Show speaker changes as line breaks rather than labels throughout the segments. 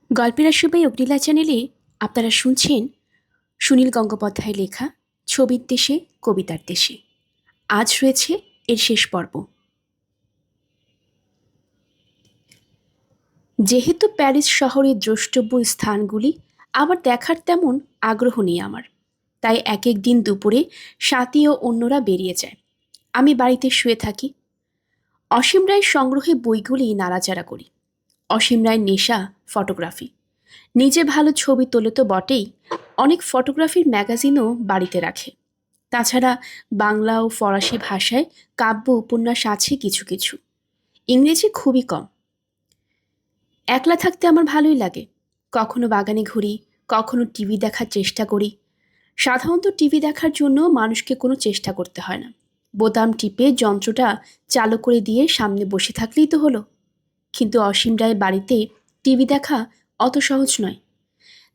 গল্পের আশীর্বাদ অগ্নিলা চ্যানেলে আপনারা শুনছেন সুনীল গঙ্গোপাধ্যায়ের লেখা ছবির দেশে কবিতার দেশে। আজ রয়েছে এর শেষ পর্ব। যেহেতু প্যারিস শহরের দ্রষ্টব্য স্থানগুলি আবার দেখার তেমন আগ্রহ নেই আমার, তাই এক এক দিন দুপুরে সাথী ও অন্যরা বেরিয়ে যায়। আমি বাড়িতে শুয়ে থাকি। অসীম রায়ের সংগ্রহে বইগুলি নাড়াচাড়া করি। অসীম রায়ের নেশা ফটোগ্রাফি। নিজে ভালো ছবি তোলে তো বটেই, অনেক ফটোগ্রাফির ম্যাগাজিনও বাড়িতে রাখে। তাছাড়া বাংলা ও ফরাসি ভাষায় কাব্য উপন্যাস আছে কিছু কিছু, ইংরেজি খুবই কম। একলা থাকতে আমার ভালোই লাগে। কখনো বাগানে ঘুরি, কখনো টিভি দেখার চেষ্টা করি। সাধারণত টিভি দেখার জন্য মানুষকে কোনো চেষ্টা করতে হয় না, বোতাম টিপে যন্ত্রটা চালু করে দিয়ে সামনে বসে থাকলেই তো হলো। কিন্তু অসীম রায়ের বাড়িতে টিভি দেখা অত সহজ নয়।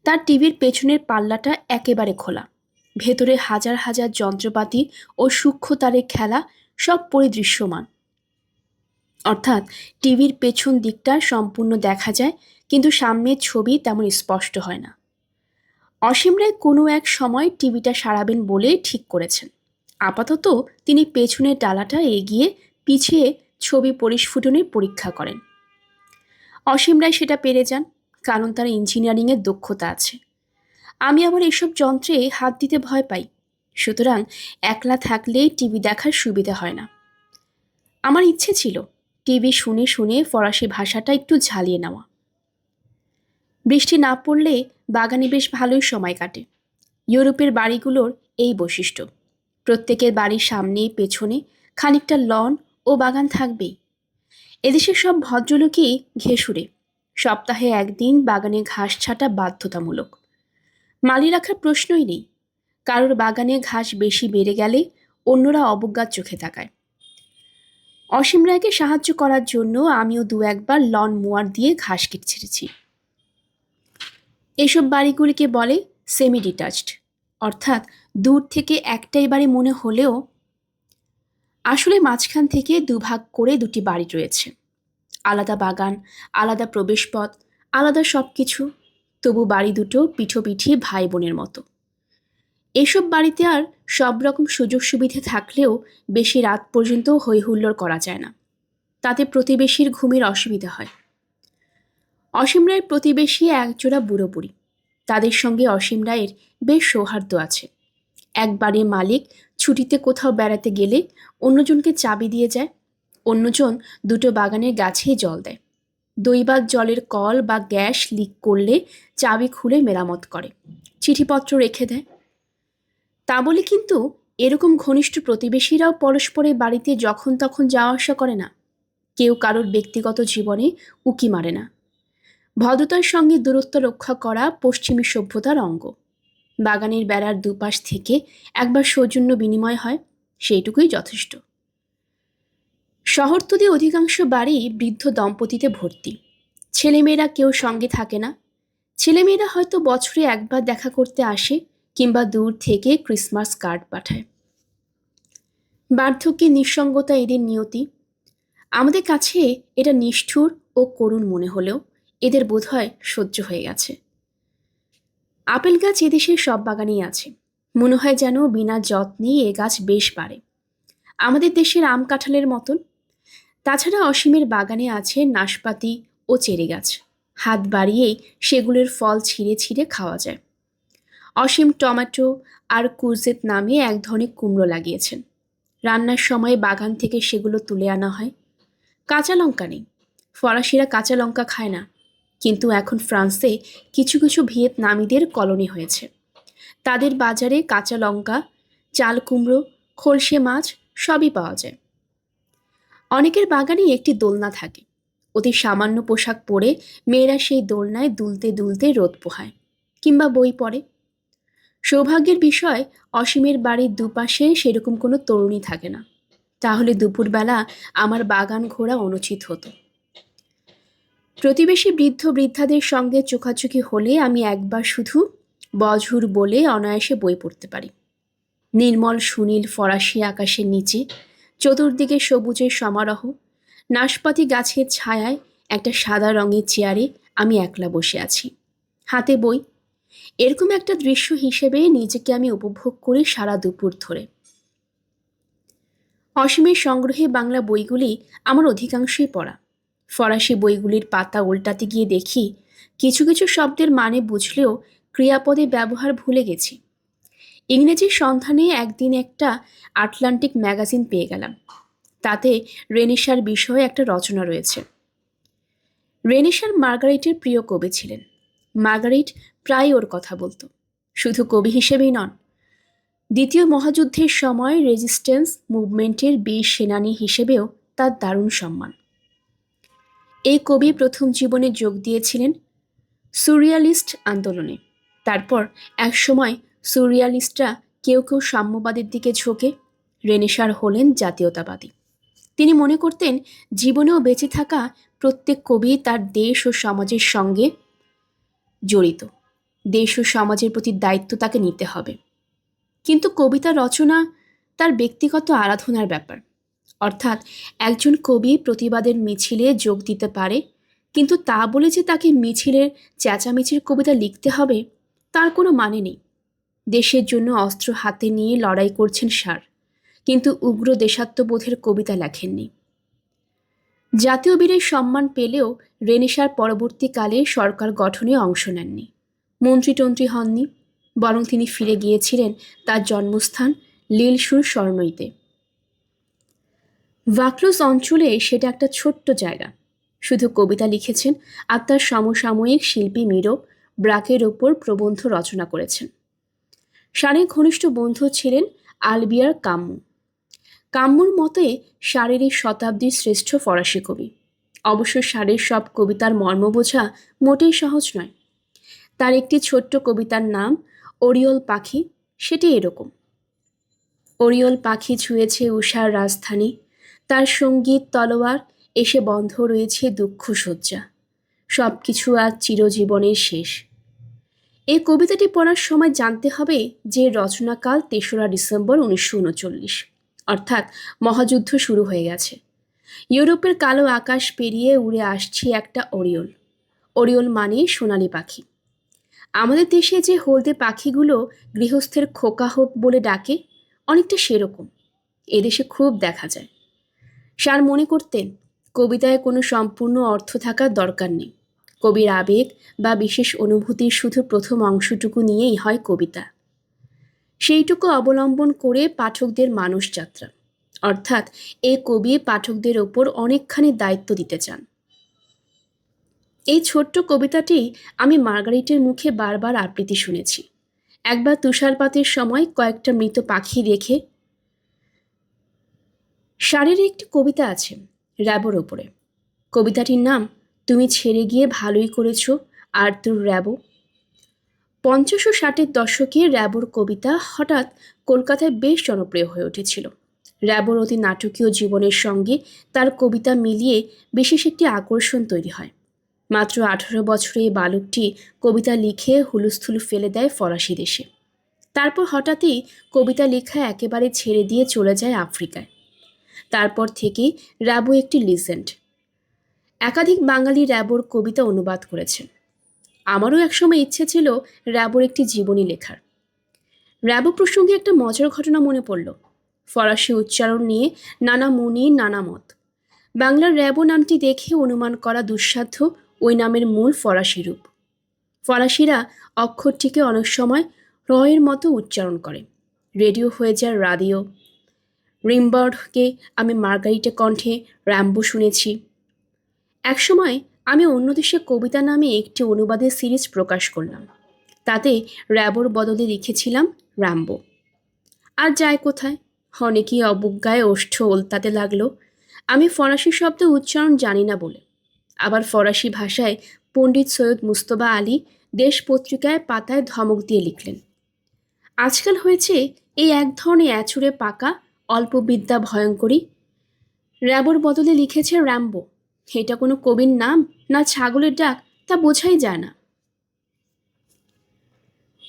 তার টিভির পেছনের পাল্লাটা একেবারে খোলা, ভেতরে হাজার হাজার যন্ত্রপাতি ও সূক্ষ্ম তারের খেলা সব পরিদৃশ্যমান। অর্থাৎ টিভির পেছন দিকটা সম্পূর্ণ দেখা যায়, কিন্তু সামনের ছবি তেমন স্পষ্ট হয় না। অসীম রায় কোনো এক সময় টিভিটা সারাবেন বলে ঠিক করেছেন। আপাতত তিনি পেছনের ডালাটা এগিয়ে পিছিয়ে ছবি পরিস্ফুটনের পরীক্ষা করেন। অসীম রায় সেটা পেরে যান, কারণ তার ইঞ্জিনিয়ারিংয়ের দক্ষতা আছে। আমি আবার এসব যন্ত্রে হাত দিতে ভয় পাই, সুতরাং একলা থাকলেই টিভি দেখার সুবিধা হয় না। আমার ইচ্ছে ছিল টিভি শুনে শুনে ফরাসি ভাষাটা একটু ঝালিয়ে নেওয়া। বৃষ্টি না পড়লে বাগানে বেশ ভালোই সময় কাটে। ইউরোপের বাড়িগুলোর এই বৈশিষ্ট্য, প্রত্যেকের বাড়ির সামনে পেছনে খানিকটা লন ও বাগান থাকবেই। এদেশের সব ভদ্রলোকই ঘেঁষুরে, সপ্তাহে একদিন বাগানে ঘাস ছাঁটা বাধ্যতামূলক। মালি রাখার প্রশ্নই নেই। কারোর বাগানে ঘাস বেশি বেড়ে গেলে অন্যরা অবজ্ঞার চোখে তাকায়। অসীম রায়কে সাহায্য করার জন্য আমিও দু একবার লন মোয়ার দিয়ে ঘাস কেটে ছেড়েছি। এসব বাড়িগুলিকে বলে সেমি ডিটাচড, অর্থাৎ দূর থেকে একটাই বাড়ি মনে হলেও আসলে মাঝখান থেকে দুভাগ করে দুটি বাড়ি রয়েছে। আলাদা বাগান, আলাদা প্রবেশপথ, আলাদা সব কিছু, তবু বাড়ি দুটো পিঠোপিঠি ভাই বোনের মতো। এসব বাড়িতে আর সব রকম সুযোগ সুবিধে থাকলেও বেশি রাত পর্যন্ত হই হুল্লোড় করা যায় না, তাতে প্রতিবেশীর ঘুমের অসুবিধা হয়। অসীম রায়ের প্রতিবেশী একজোড়া বুড়ো বুড়ি, তাদের সঙ্গে অসীম রায়ের বেশ সৌহার্দ্য আছে। এক বাড়ির মালিক ছুটিতে কোথাও বেড়াতে গেলে অন্যজনকে চাবি দিয়ে যায়, অন্যজন দুটো বাগানের গাছেই জল দেয়। দৈবাত জলের কল বা গ্যাস লিক করলে চাবি খুলে মেরামত করে, চিঠিপত্র রেখে দেয়। তা বলে কিন্তু এরকম ঘনিষ্ঠ প্রতিবেশীরাও পরস্পরের বাড়িতে যখন তখন যাওয়া আসা করে না। কেউ কারোর ব্যক্তিগত জীবনে উকি মারে না। ভদ্রতার সঙ্গে দূরত্ব রক্ষা করা পশ্চিমী সভ্যতার অঙ্গ। বাগানের বেড়ার দুপাশ থেকে একবার সৌজন্য বিনিময় হয়, সেইটুকুই যথেষ্ট। শহরতলি অধিকাংশ বাড়ি বৃদ্ধ দম্পতিতে ভর্তি। ছেলেমেয়েরা কেউ সঙ্গে থাকে না। ছেলেমেয়েরা হয়তো বছরে একবার দেখা করতে আসে, কিংবা দূর থেকে ক্রিসমাস কার্ড পাঠায়। বার্ধক্যে নিঃসঙ্গতা এদের নিয়তি। আমাদের কাছে এটা নিষ্ঠুর ও করুণ মনে হলেও এদের বোধহয় সহ্য হয়ে গেছে। আপেল গাছ এদেশের সব বাগানেই আছে। মনে হয় যেন বিনা যত্নেই এ গাছ বেশ বাড়ে, আমাদের দেশের আম কাঁঠালের মতন। তাছাড়া অসীমের বাগানে আছে নাশপাতি ও চেরি গাছ, হাত বাড়িয়েই সেগুলোর ফল ছিঁড়ে ছিঁড়ে খাওয়া যায়। অসীম টমেটো আর কুরজেত নামে এক ধরনের কুমড়ো লাগিয়েছেন। রান্নার সময় বাগান থেকে সেগুলো তুলে আনা হয়। কাঁচা লঙ্কা নেই, ফরাসিরা কাঁচা লঙ্কা খায় না, কিন্তু এখন ফ্রান্সে কিছু কিছু ভিয়েতনামিদের কলোনি হয়েছে। তাদের বাজারে কাঁচা লঙ্কা, চাল কুমড়ো, খলসে মাছ সবই পাওয়া যায়। অনেকের বাগানেই একটি দোলনা থাকে। অতি সামান্য পোশাক পরে মেয়েরা সেই দোলনায় দুলতে দুলতে রোদ পোহায় কিংবা বই পড়ে। সৌভাগ্যের বিষয়, অসীমের বাড়ির দুপাশে সেরকম কোনো তরুণী থাকে না, তাহলে দুপুরবেলা আমার বাগান ঘোরা অনুচিত হতো। প্রতিবেশী বৃদ্ধ বৃদ্ধাদের সঙ্গে চোখাচোখি হলে আমি একবার শুধু বঝুর বলে অনায়াসে বই পড়তে পারি। নির্মল সুনীল ফরাসি আকাশের নিচে চতুর্দিকে সবুজের সমারোহ, নাশপাতি গাছের ছায়ায় একটা সাদা রঙের চেয়ারে আমি একলা বসে আছি, হাতে বই। এরকম একটা দৃশ্য হিসেবে নিজেকে আমি উপভোগ করি সারা দুপুর ধরে। অসীমের সংগ্রহে বাংলা বইগুলি আমার অধিকাংশই পড়া। ফরাসি বইগুলির পাতা উল্টাতে গিয়ে দেখি কিছু কিছু শব্দের মানে বুঝলেও ক্রিয়াপদে ব্যবহার ভুলে গেছি। ইংরেজির সন্ধানে একদিন একটা আটলান্টিক ম্যাগাজিন পেয়ে গেলাম। তাতে রেনেসার বিষয়ে একটা রচনা রয়েছে। রেনেসার মার্গারেটের প্রিয় কবি ছিলেন। মার্গারেট প্রায় ওর কথা বলতো, শুধু কবি হিসেবেই নন, দ্বিতীয় মহাযুদ্ধের সময় রেজিস্ট্যান্স মুভমেন্টের বীর সেনানী হিসেবেও তার দারুণ সম্মান। এই কবি প্রথম জীবনে যোগ দিয়েছিলেন সুরিয়ালিস্ট আন্দোলনে। তারপর একসময় সুরিয়ালিস্টরা কেউ কেউ সাম্যবাদের দিকে ঝোঁকে। রেনেসার হলেন জাতীয়তাবাদী। তিনি মনে করতেন জীবনেও বেঁচে থাকা প্রত্যেক কবি তার দেশ ও সমাজের সঙ্গে জড়িত। দেশ ও সমাজের প্রতি দায়িত্ব তাকে নিতে হবে। কিন্তু কবিতা রচনা তার ব্যক্তিগত আরাধনার ব্যাপার। অর্থাৎ একজন কবি প্রতিবাদের মিছিলে যোগ দিতে পারে, কিন্তু তা বলে যে তাকে মিছিলের চেঁচামেচির কবিতা লিখতে হবে তার কোনো মানে নেই। দেশের জন্য অস্ত্র হাতে নিয়ে লড়াই করছেন সার, কিন্তু উগ্র দেশাত্মবোধের কবিতা লেখেননি। জাতীয় বীরের সম্মান পেলেও রেনেসার পরবর্তীকালে সরকার গঠনে অংশ নেননি, মন্ত্রী হননি, বরং তিনি ফিরে গিয়েছিলেন তার জন্মস্থান লিল-সুর সরনইতে। ভাক্লোজ অঞ্চলে সেটা একটা ছোট্ট জায়গা। শুধু কবিতা লিখেছেন আর তার সমসাময়িক শিল্পী মিরো ব্রাকের ওপর প্রবন্ধ রচনা করেছেন। সারের ঘনিষ্ঠ বন্ধু ছিলেন আলবিয়ার কাম্যু। কাম্যুর মতে সারের এই শতাব্দীর শ্রেষ্ঠ ফরাসি কবি। অবশ্য সারের সব কবিতার মর্ম বোঝা মোটেই সহজ নয়। তার একটি ছোট্ট কবিতার নাম ওরিওল পাখি, সেটি এরকম: ওরিওল পাখি ছুঁয়েছে উষার রাজধানী, তার সঙ্গীত তলোয়ার এসে বন্ধ রয়েছে দুঃখ শয্যা, সব কিছু আজ চিরজীবনের শেষ। এই কবিতাটি পড়ার সময় জানতে হবে যে রচনাকাল ৩রা ডিসেম্বর ১৯৩৯, অর্থাৎ মহাযুদ্ধ শুরু হয়ে গেছে। ইউরোপের কালো আকাশ পেরিয়ে উড়ে আসছে একটা ওরিওল। ওরিওল মানে সোনালি পাখি। আমাদের দেশে যে হলদে পাখিগুলো গৃহস্থের খোকা হোক বলে ডাকে, অনেকটা সেরকম এদেশে খুব দেখা যায়। সার মনে করতেন কবিতায় কোনো সম্পূর্ণ অর্থ থাকার দরকার নেই। কবির আবেগ বা বিশেষ অনুভূতির শুধু প্রথম অংশটুকু নিয়েই হয় কবিতা। সেইটুকু অবলম্বন করে পাঠকদের মানসযাত্রা, অর্থাৎ এই কবি পাঠকদের ওপর অনেকখানি দায়িত্ব দিতে চান। এই ছোট্ট কবিতাটি আমি মার্গারেটের মুখে বারবার আবৃত্তি শুনেছি। একবার তুষারপাতের সময় কয়েকটা মৃত পাখি দেখে। সারের একটি কবিতা আছে র্যাবোর ওপরে। কবিতাটির নাম তুমি ছেড়ে গিয়ে ভালোই করেছ আর তোর র্যাবো। ৫০ ও ৬০-এর দশকে র্যাবোর কবিতা হঠাৎ কলকাতায় বেশ জনপ্রিয় হয়ে উঠেছিল। র্যাবোর অতি নাটকীয় জীবনের সঙ্গে তার কবিতা মিলিয়ে বিশেষ একটি আকর্ষণ তৈরি হয়। মাত্র ১৮ বছরে এই বালকটি কবিতা লিখে হুলস্থুল ফেলে দেয় ফরাসি দেশে। তারপর হঠাৎই কবিতা লেখা একেবারে ছেড়ে দিয়ে চলে যায় আফ্রিকায়। তারপর থেকেই র্যাবো একটি লিজেন্ড। একাধিক বাঙালি র্যাবোর কবিতা অনুবাদ করেছেন। আমারও একসময় ইচ্ছে ছিল র্যাবোর একটি জীবনী লেখার। র্যাবো প্রসঙ্গে একটা মজার ঘটনা মনে পড়ল। ফরাসি উচ্চারণ নিয়ে নানা মুনি নানা মত। বাংলার র্যাবো নামটি দেখে অনুমান করা দুঃসাধ্য ওই নামের মূল ফরাসি রূপ। ফরাসিরা অক্ষরটিকে অনেক সময় রয়ের মতো উচ্চারণ করে। রেডিও হয়ে যায় রাদিও। রিমবার্ডকে আমি মার্গারিটা কণ্ঠে র্যাম্বো শুনেছি। একসময় আমি অন্য দেশে কবিতা নামে একটি অনুবাদের সিরিজ প্রকাশ করলাম। তাতে র্যাবোর বদলে লিখেছিলাম র্যাম্বো। আর যায় কোথায়, অনেকেই অবজ্ঞায় ওষ্ঠ ওলতাতে লাগলো আমি ফরাসি শব্দ উচ্চারণ জানি না বলে। আবার ফরাসি ভাষায় পণ্ডিত সৈয়দ মুস্তফা আলী দেশ পত্রিকায় পাতায় ধমক দিয়ে লিখলেন। আজকাল হয়েছে এই এক ধরনের অ্যাচুরে পাকা অল্প বিদ্যা ভয়ঙ্করী। র্যাবোর বদলে লিখেছে র্যাম্বো। এটা কোনো কবির নাম না ছাগলের ডাক তা বোঝাই যায় না।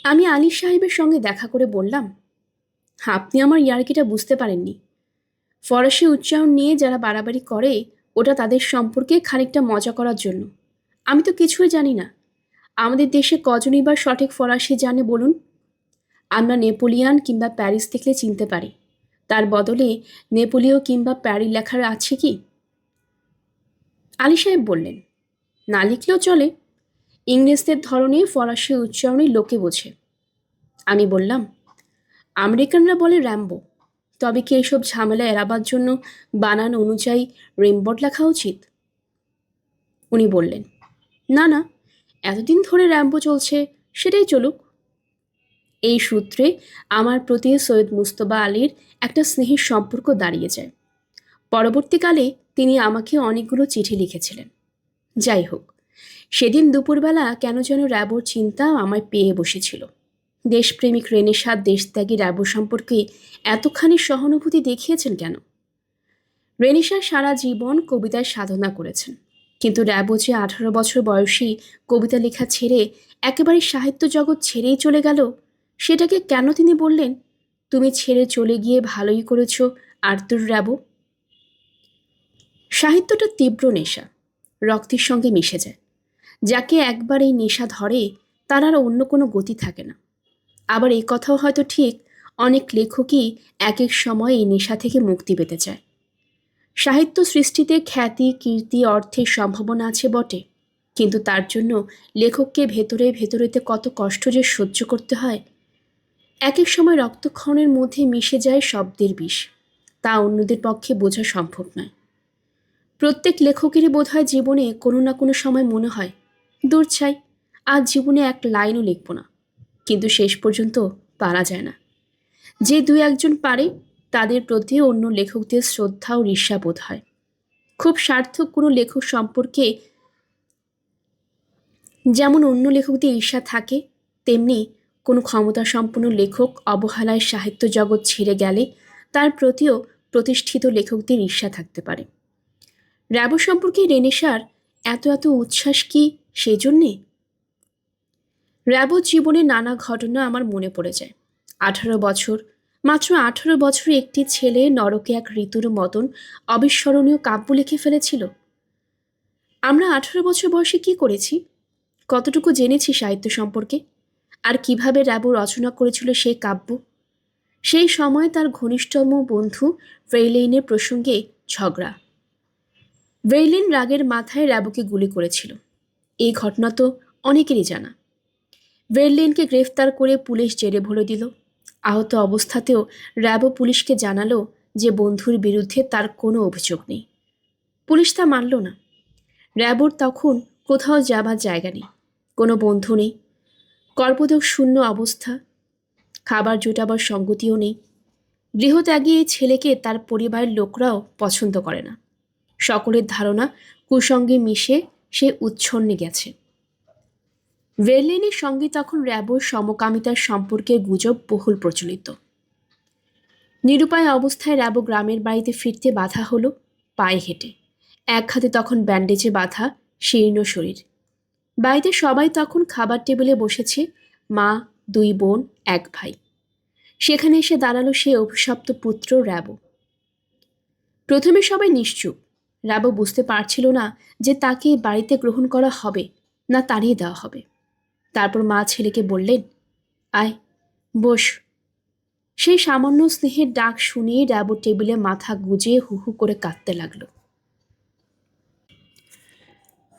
আমি আলী সাহেবের সঙ্গে দেখা করে বললাম, আপনি আমার ইয়ার্কিটা বুঝতে পারেননি। ফরাসি উচ্চারণ নিয়ে যারা বাড়াবাড়ি করে ওটা তাদের সম্পর্কে খানিকটা মজা করার জন্য। আমি তো কিছুই জানি না। আমাদের দেশে কজনই বা সঠিক ফরাসি জানে বলুন? আমরা নেপোলিয়ান কিংবা প্যারিস দেখলে চিনতে পারি, তার বদলে নেপোলিয় কিংবা প্যারি লেখার আছে কি? আলী সাহেব বললেন, না লিখলেও চলে। ইংরেজদের ধরনে ফরাসি উচ্চারণই লোকে বোঝে। আমি বললাম, আমেরিকানরা বলে র্যাম্বো, তবে কি এইসব ঝামেলা এড়াবার জন্য বানান অনুযায়ী রেমবট লেখা উচিত? উনি বললেন, না না, এতদিন ধরে র্যাম্বো চলছে, সেটাই চলুক। এই সূত্রে আমার প্রতি সৈয়দ মুস্তফা আলীর একটা স্নেহের সম্পর্ক দাঁড়িয়ে যায়। পরবর্তীকালে তিনি আমাকে অনেকগুলো চিঠি লিখেছিলেন। যাই হোক, সেদিন দুপুরবেলা কেন যেন র্যাবোর চিন্তা আমায় পেয়ে বসেছিল। দেশপ্রেমিক রেনেসাঁ দেশত্যাগী র্যাবো সম্পর্কে এতখানি সহানুভূতি দেখিয়েছেন কেন? রেনেসাঁ সারা জীবন কবিতায় সাধনা করেছেন, কিন্তু র্যাবো যে 18 বছর বয়সী কবিতা লেখা ছেড়ে একেবারে সাহিত্য জগৎ ছেড়েই চলে গেল, সেটাকে কেন তিনি বললেন, তুমি ছেড়ে চলে গিয়ে ভালোই করেছ আর্তুর র্যাবো? সাহিত্যটা তীব্র নেশা, রক্তের সঙ্গে মিশে যায়। যাকে একবার এই নেশা ধরে তার আর অন্য কোনো গতি থাকে না। আবার এই কথাও হয়তো ঠিক, অনেক লেখকই এক এক সময় এই নেশা থেকে মুক্তি পেতে চায়। সাহিত্য সৃষ্টিতে খ্যাতি, কীর্তি, অর্থের সম্ভাবনা আছে বটে, কিন্তু তার জন্য লেখককে ভেতরে ভেতরেতে কত কষ্ট যে সহ্য করতে হয়। এক এক সময় রক্তক্ষরণের মধ্যে মিশে যায় শব্দের বিষ, তা অন্যদের পক্ষে বোঝা সম্ভব নয়। প্রত্যেক লেখকেরই বোধহয় জীবনে কোনো না কোনো সময় মনে হয়, দূর ছাই, আজ জীবনে এক লাইনও লিখব না, কিন্তু শেষ পর্যন্ত পারা যায় না। যে দুই একজন পারে, তাদের প্রতি অন্য লেখকদের শ্রদ্ধা ও ঈর্ষা বোধ হয়। খুব সার্থক কোনো লেখক সম্পর্কে যেমন অন্য লেখকদের ঈর্ষা থাকে, তেমনি কোনো ক্ষমতাসম্পন্ন লেখক অবহেলায় সাহিত্য জগৎ ছেড়ে গেলে তার প্রতিও প্রতিষ্ঠিত লেখকদের ঈর্ষা থাকতে পারে। র্যাবো সম্পর্কে রেনেসাঁর এত এত উচ্ছ্বাস কি সেজন্যে? র্যাবোর জীবনে নানা ঘটনা আমার মনে পড়ে যায়। 18 বছর, মাত্র 18 বছরে একটি ছেলে নরকে এক ঋতুর মতন অবিস্মরণীয় কাব্য লিখে ফেলেছিল। আমরা 18 বছর বয়সে কি করেছি, কতটুকু জেনেছি সাহিত্য সম্পর্কে, আর কিভাবে র্যাবো রচনা করেছিল সেই কাব্য? সেই সময় তার ঘনিষ্ঠতম বন্ধু ভেইলেইনের প্রসঙ্গে ঝগড়া। ভেইলেন রাগের মাথায় র্যাবোকে গুলি করেছিল। এই ঘটনা তো অনেকেরই জানা। ভেইলেনকে গ্রেফতার করে পুলিশ জেলে ভরে দিল। আহত অবস্থাতেও র্যাবো পুলিশকে জানালো যে বন্ধুর বিরুদ্ধে তার কোনো অভিযোগ নেই। পুলিশ তা মানল না। র্যাবোর তখন কোথাও যাবার জায়গা নেই, কোনো বন্ধু নেই, কর্পোদক শূন্য অবস্থা, খাবার জোটাবার সঙ্গতিও নেই। গৃহত্যাগী এই ছেলেকে তার পরিবারের লোকরাও পছন্দ করে না। সকলের ধারণা কুসঙ্গে মিশে সে উচ্ছন্নে গেছে। ভেরলেনের সঙ্গে তখন র্যাবোর সমকামিতার সম্পর্কের গুজব বহুল প্রচলিত। নিরুপায় অবস্থায় র্যাবো গ্রামের বাড়িতে ফিরতে বাধা হলো পায়ে হেঁটে। এক হাতে তখন ব্যান্ডেজে বাঁধা শীর্ণ শরীর। বাড়িতে সবাই তখন খাবার টেবিলে বসেছে, মা, দুই বোন, এক ভাই। সেখানে এসে দাঁড়ালো সে অভিশপ্ত পুত্র র্যাবো। প্রথমে সবাই নিশ্চুপ। র্যাবো বুঝতে পারছিল না যে তাকে বাড়িতে গ্রহণ করা হবে না তাড়িয়ে দেওয়া হবে। তারপর মা ছেলেকে বললেন, আয়, বস। সেই সামান্য স্নেহের ডাক শুনিয়ে র্যাবো টেবিলে মাথা গুজে হু হু করে কাঁদতে লাগলো।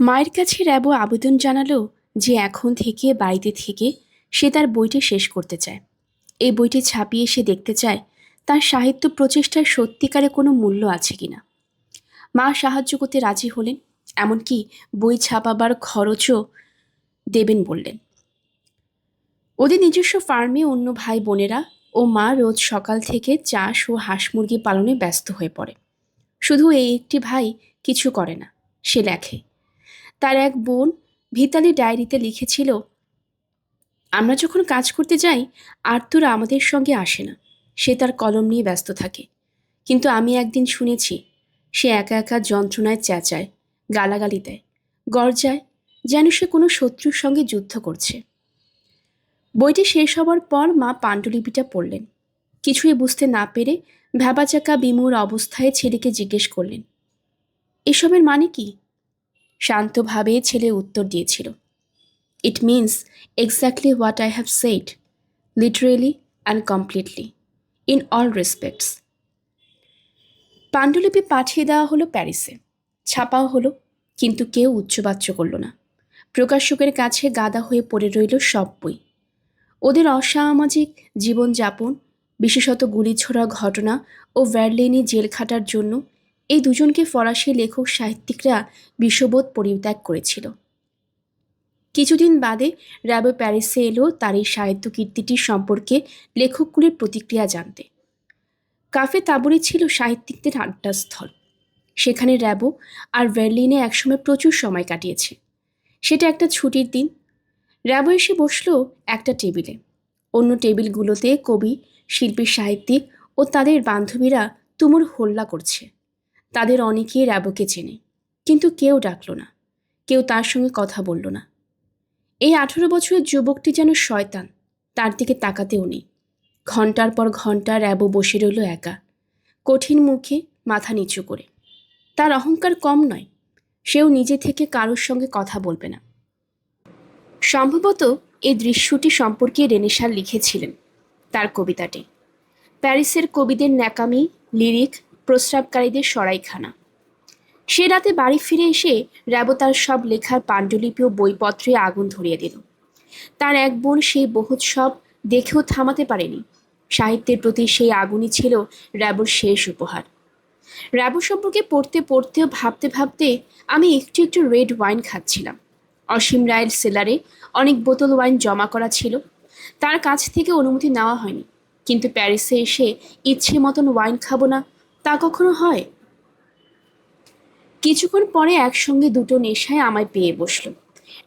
মায়ের কাছে র্যাবো আবেদন জানালো যে এখন থেকে বাড়িতে থেকে সে তার বইটি শেষ করতে চায়। এই বইটি ছাপিয়ে সে দেখতে চায় তার সাহিত্য প্রচেষ্টার সত্যিকারে কোনো মূল্য আছে কিনা। মা সাহায্য করতে রাজি হলেন, এমনকি বই ছাপাবার খরচও দেবেন বললেন। ওদের নিজস্ব ফার্মে অন্য ভাই বোনেরা ও মা রোজ সকাল থেকে চাষ ও হাঁস মুরগি পালনে ব্যস্ত হয়ে পড়ে। শুধু এই একটি ভাই কিছু করে না, সে লেখে। তার এক বোন ভিতালি ডায়েরিতে লিখেছিল, আমরা যখন কাজ করতে যাই আর্তুর আমাদের সঙ্গে আসে না, সে তার কলম নিয়ে ব্যস্ত থাকে। কিন্তু আমি একদিন শুনেছি সে একা একা যন্ত্রণায় চেঁচায়, গালাগালি দেয়, গর্জায়, যেন সে কোনো শত্রুর সঙ্গে যুদ্ধ করছে। বইটি শেষ হবার পর মা পাণ্ডুলিপিটা পড়লেন। কিছুই বুঝতে না পেরে ভ্যাবাচাকা বিমূঢ় অবস্থায় ছেলেকে জিজ্ঞেস করলেন, এসবের মানে কি? শান্তভাবে ছেলে উত্তর দিয়েছিল, it means exactly what I have said, literally and completely, in all respects. পাণ্ডুলিপি পাঠিয়ে দেওয়া হলো প্যারিসে, ছাপাও হলো, কিন্তু কেউ উচ্চবাচ্য করল না। প্রকাশকের কাছে গাদা হয়ে পড়ে রইল সব বই। ওদের অসামাজিক জীবনযাপন, বিশেষত গুলিছোড়া ঘটনা ও ভার্লিনি জেল খাটার জন্য এই দুজনকে ফরাসি লেখক সাহিত্যিকরা বিশ্ববোধ পরিত্যাগ করেছিল। কিছুদিন বাদে র্যাবো প্যারিসে এলো তার এই সাহিত্য কীর্তিটির সম্পর্কে লেখকগুলির প্রতিক্রিয়া জানতে। কাফে তাবুরি ছিল সাহিত্যিকদের আড্ডাস্থল। সেখানে র্যাবো আর ভার্লিনে একসময় প্রচুর সময় কাটিয়েছে। সেটা একটা ছুটির দিন। র্যাবো এসে বসল একটা টেবিলে। অন্য টেবিলগুলোতে কবি, শিল্পী, সাহিত্যিক ও তাদের বান্ধবীরা তুমুল হল্লা করছে। তাদের অনেকেই র্যাবোকে চেনে, কিন্তু কেউ ডাকল না, কেউ তার সঙ্গে কথা বলল না। এই 18 বছরের যুবকটি যেন শয়তান, তার দিকে তাকাতেও নেই। ঘন্টার পর ঘন্টা র্যাবো বসে রইল একা, কঠিন মুখে, মাথা নিচু করে। তার অহংকার কম নয়, সেও নিজে থেকে কারোর সঙ্গে কথা বলবে না। সম্ভবত এই দৃশ্যটি সম্পর্কে রেনেসাঁ লিখেছিলেন তার কবিতাটি। প্যারিসের কবিদের ন্যাকামি, লিরিক, প্রস্রাবকারীদের সরাইখানা। সে রাতে বাড়ি ফিরে এসে র্যাবো তার সব লেখার পাণ্ডুলিপি ও বইপত্রে আগুন ধরিয়ে দিল। তার এক বোন সেই বহ্ৎসব দেখেও থামাতে পারেনি। সাহিত্যের প্রতি সেই আগুনই ছিল র্যাবোর শেষ উপহার। র্যাবো সম্পর্কে পড়তে পড়তেও ভাবতে ভাবতে আমি একটু একটু রেড ওয়াইন খাচ্ছিলাম। অসীম রায়ের সেলারে অনেক বোতল ওয়াইন জমা করা ছিল। তার কাছ থেকে অনুমতি নেওয়া হয়নি, কিন্তু প্যারিসে এসে ইচ্ছে মতন ওয়াইন খাবো না, তা কখনো হয়? কিছুক্ষণ পরে একসঙ্গে দুটো নেশায় আমায় পেয়ে বসল।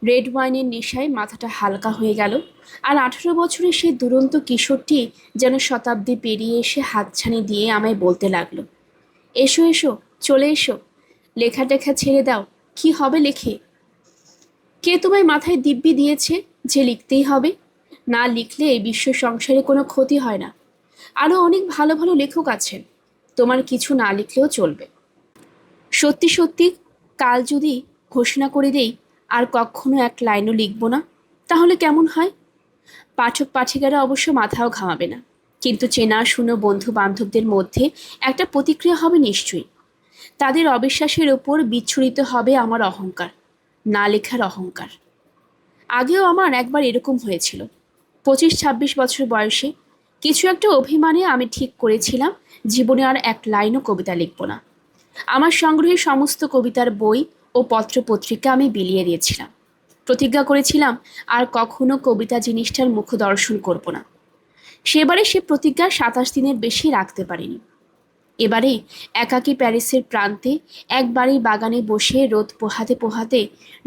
রেড ওয়াইনের নেশায় মাথাটা হালকা হয়ে গেল, আর 18 বছরের সেই দুরন্ত কিশোরটি যেন শতাব্দী পেরিয়ে এসে হাতছানি দিয়ে আমায় বলতে লাগলো, এসো এসো, চলে এসো, লেখা টেখা ছেড়ে দাও, কি হবে লেখে? কে তোমায় মাথায় দিব্যি দিয়েছে যে লিখতেই হবে? না লিখলে এই বিশ্ব সংসারে কোনো ক্ষতি হয় না। আরও অনেক ভালো ভালো লেখক আছেন, তোমার কিছু না লিখলেও চলবে। সত্যি সত্যি কাল যদি ঘোষণা করে দেই আর কখনো এক লাইনও লিখব না, তাহলে কেমন হয়? পাঠক পাঠিকারা অবশ্য মাথাও ঘামাবে না, কিন্তু চেনা শুনো বন্ধু বান্ধবদের মধ্যে একটা প্রতিক্রিয়া হবে নিশ্চয়ই। তাদের অবিশ্বাসের ওপর বিচ্ছুরিত হবে আমার অহংকার, না লেখার অহংকার। আগেও আমার একবার এরকম হয়েছিল। 25-26 বছর বয়সে কিছু একটা অভিমানে আমি ঠিক করেছিলাম জীবনে আর এক লাইনও কবিতা লিখব না। আমার সংগ্রহের সমস্ত কবিতার বই ও পত্রপত্রিকা আমি বিলিয়ে দিয়েছিলাম। প্রতিজ্ঞা করেছিলাম আর কখনো কবিতা জিনিসটার মুখ দর্শন করব না। সেবারে সে প্রতিজ্ঞা 27 দিনের বেশি রাখতে পারিনি। এবারে একাকী প্যারিসের প্রান্তে এক বাড়ির বাগানে বসে রোদ পোহাতে পোহাতে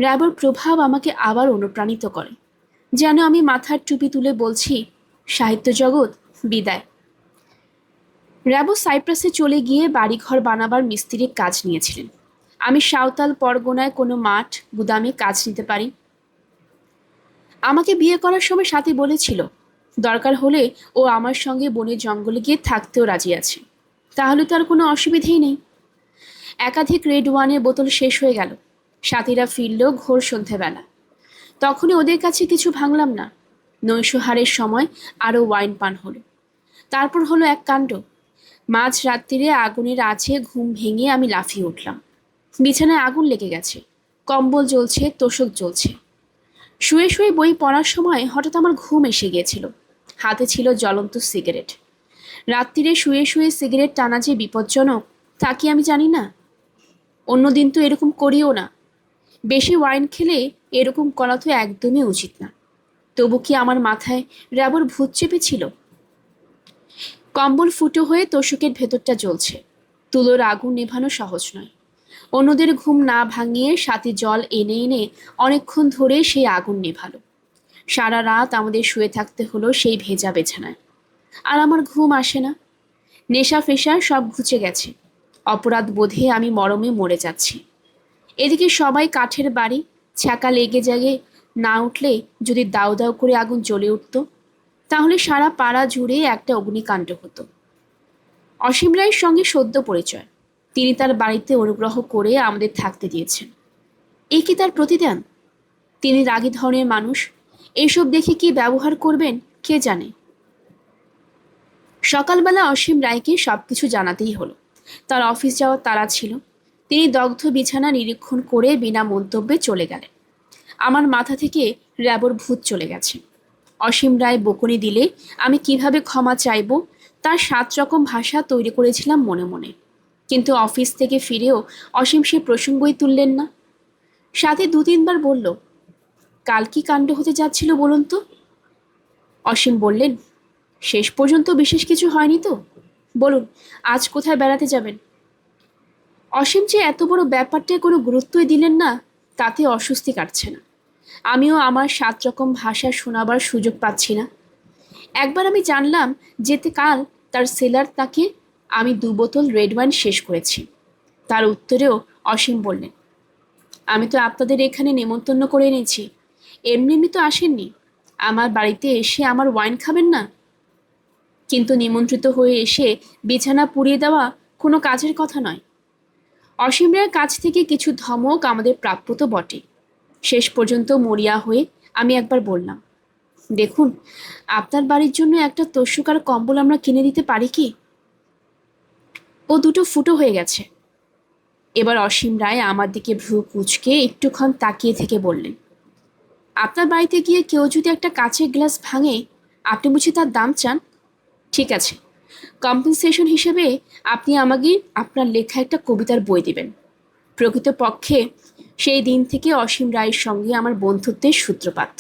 র্যাবোর প্রভাব আমাকে আবার অনুপ্রাণিত করে। যেন আমি মাথার টুপি তুলে বলছি, সাহিত্য জগৎ বিদায়। র্যাবো সাইপ্রাসে চলে গিয়ে বাড়িঘর বানাবার মিস্ত্রির কাজ নিয়েছিলেন। আমি সাঁওতাল পরগনায় কোনো মাঠ গুদামে কাজ নিতে পারি। আমাকে বিয়ে করার সময় সাথী বলেছিল, দরকার হলে ও আমার সঙ্গে বনের জঙ্গলে গিয়ে থাকতেও রাজি আছে। তাহলে তো আর কোনো অসুবিধেই নেই। একাধিক রেড ওয়ানের বোতল শেষ হয়ে গেল। সাথীরা ফিরল ঘোর সন্ধ্যেবেলা। তখনই ওদের কাছে কিছু ভাঙলাম না। নৈশহারের সময় আরও ওয়াইন পান হলো। তারপর হলো এক কাণ্ড। মাঝ রাত্রিরে আগুনের আঁচে ঘুম ভেঙে আমি লাফিয়ে উঠলাম। বিছানায় আগুন লেগে গেছে, কম্বল জ্বলছে, তোশক জ্বলছে। শুয়ে শুয়ে বই পড়ার সময় হঠাৎ আমার ঘুম এসে গিয়েছিল। হাতে ছিল জ্বলন্ত সিগারেট। রাত্রিরে শুয়ে শুয়ে সিগারেট টানা যে বিপজ্জনক তা কি আমি জানি না? অন্যদিন তো এরকম করিও না। বেশি ওয়াইন খেলে এরকম করা তো একদমই উচিত না। তবু কি আমার মাথায় র্যাবোর ভূত চেপেছিল? কম্বল ফুটো হয়ে তোশকের ভেতরটা জ্বলছে। তুলোর আগুন নেভানো সহজ নয়। অন্যদের ঘুম না ভাঙিয়ে সাথে জল এনে এনে অনেকক্ষণ ধরে সেই আগুন নেভালো। সারা রাত আমাদের শুয়ে থাকতে হলো সেই ভেজা বিছানায়। আর আমার ঘুম আসে না। নেশা ফেশা সব ঘুচে গেছে। অপরাধ বোধে আমি মরমে মরে যাচ্ছি। এদিকে সবাই কাঠের বাড়ি, ছ্যাঁকা লেগে জাগে না উঠলে যদি দাউ দাউ করে আগুন জ্বলে উঠত, তাহলে সারা পাড়া জুড়ে একটা অগ্নিকাণ্ড হতো। অসীম রায়ের সঙ্গে সদ্য পরিচয়। তিনি তার বাড়িতে অনুগ্রহ করে আমাদের থাকতে দিয়েছেন। এই কি তার প্রতিদান? তিনি রাগী ধরনের মানুষ, এসব দেখে কি ব্যবহার করবেন কে জানে। সকালবেলা অসীম রায়কে সবকিছু জানাতেই হলো। তার অফিস যাওয়ার তাড়া ছিল। তিনি দগ্ধ বিছানা নিরীক্ষণ করে বিনা মন্তব্যে চলে গেলেন। আমার মাথা থেকে র্যাবর ভূত চলে গেছে। অসীম রায় বকুনি দিলে আমি কিভাবে ক্ষমা চাইব তার 7 রকম ভাষা তৈরি করেছিলাম মনে মনে। কিন্তু অফিস থেকে ফিরেও অসীম সে প্রসঙ্গই তুললেন না। সাথে 2-3 বার বলল, কাল কি কাণ্ড হতে যাচ্ছিল বলুন তো? অসীম বললেন, শেষ পর্যন্ত বিশেষ কিছু হয়নি তো? বলুন, আজ কোথায় বেড়াতে যাবেন? অসীম যে এত বড় ব্যাপারটায় কোনো গুরুত্বই দিলেন না, তাতে অস্বস্তি কাটছে না। আমিও আমার 7 রকম ভাষা শোনাবার সুযোগ পাচ্ছি না। একবার আমি জানলাম যেতে কাল তার সেলার তাকে আমি 2 বোতল রেড ওয়াইন শেষ করেছি। তার উত্তরেও অসীম বললেন, আমি তো আপনাদের এখানে নেমন্তন্ন করে এনেছি, এমনি এমনি তো আসেননি। আমার বাড়িতে এসে আমার ওয়াইন খাবেন না? কিন্তু নিমন্ত্রিত হয়ে এসে বিছানা পুড়িয়ে দেওয়া কোনো কাজের কথা নয়। অসীম রায়ের কাছ থেকে কিছু ধমক আমাদের প্রাপ্য তো বটে। শেষ পর্যন্ত মরিয়া হয়ে আমি একবার বললাম, দেখুন, আপনার বাড়ির জন্য একটা তসুকার কম্বল আমরা কিনে দিতে পারি কি? ও দুটো ফুটো হয়ে গেছে। এবার অসীম রায় আমার দিকে ভ্রু কুঁচকে একটুক্ষণ তাকিয়ে থেকে বললেন, আপনার বাড়িতে গিয়ে কেউ যদি একটা কাচের গ্লাস ভাঙে, আপনি বুঝি তার দাম চান? ঠিক আছে, কম্পেনসেশন হিসেবে আপনি আমাকে আপনার লেখা একটা কবিতার বই দিবেন। প্রকৃতপক্ষে সেই দিন থেকে অসীম রায়ের সঙ্গে আমার বন্ধুত্বের সূত্রপাত।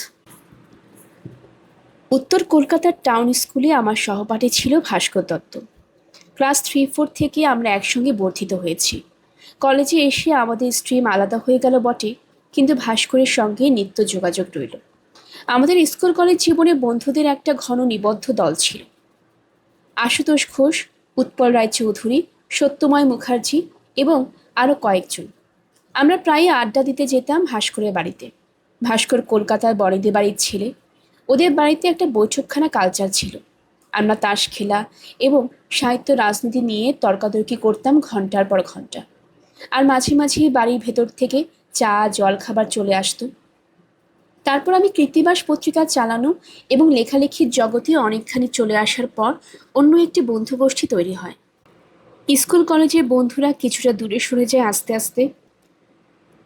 উত্তর কলকাতার টাউন স্কুলে আমার সহপাঠী ছিল ভাস্কর দত্ত। ক্লাস 3-4 থেকে আমরা একসঙ্গে বর্ধিত হয়েছি। কলেজে এসে আমাদের স্ট্রিম আলাদা হয়ে গেল বটে, কিন্তু ভাস্করের সঙ্গে নিত্য যোগাযোগ রইল। আমাদের স্কুল কলেজ জীবনে বন্ধুদের একটা ঘন নিবদ্ধ দল ছিল। আশুতোষ ঘোষ, উৎপল রায়চৌধুরী, সত্যময় মুখার্জি এবং আরও কয়েকজন। আমরা প্রায়ই আড্ডা দিতে যেতাম ভাস্করের বাড়িতে। ভাস্কর কলকাতার বড়দের বাড়ির ছেলে। ওদের বাড়িতে একটা বৈঠকখানা কালচার ছিল। আমরা তাস খেলা এবং সাহিত্য রাজনীতি নিয়ে তর্কাতর্কি করতাম ঘন্টার পর ঘন্টা। আর মাঝে মাঝে বাড়ির ভেতর থেকে চা জল খাবার চলে আসতো। তারপর আমি কৃত্তিবাস পত্রিকা চালানো এবং লেখালেখির জগতে অনেকখানি চলে আসার পর অন্য একটি বন্ধুগোষ্ঠী তৈরি হয়। স্কুল কলেজের বন্ধুরা কিছুটা দূরে সরে যায় আস্তে আস্তে।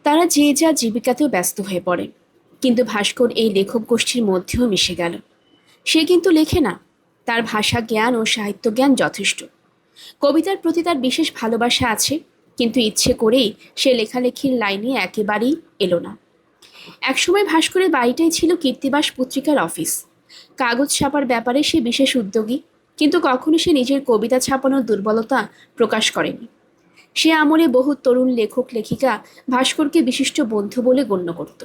তারা যে যা জীবিকাতেও ব্যস্ত হয়ে পড়ে। কিন্তু ভাস্কর এই লেখক গোষ্ঠীর মধ্যেও মিশে গেল। সে কিন্তু লেখে না, তার ভাষা জ্ঞান ও সাহিত্য জ্ঞান যথেষ্ট। কবিতার প্রতি তার বিশেষ ভালোবাসা আছে, কিন্তু ইচ্ছে করেই সে লেখালেখির লাইনে একেবারেই এলো না। একসময় ভাস্করের বাড়িটাই ছিল কীর্তিবাস পত্রিকার অফিস। কাগজ ছাপার ব্যাপারে সে বিশেষ উদ্যোগী, কিন্তু কখনো সে নিজের কবিতা ছাপানোর দুর্বলতা প্রকাশ করেনি। সে আমলে বহু তরুণ লেখক লেখিকা ভাস্করকে বিশিষ্ট বন্ধু বলে গণ্য করত।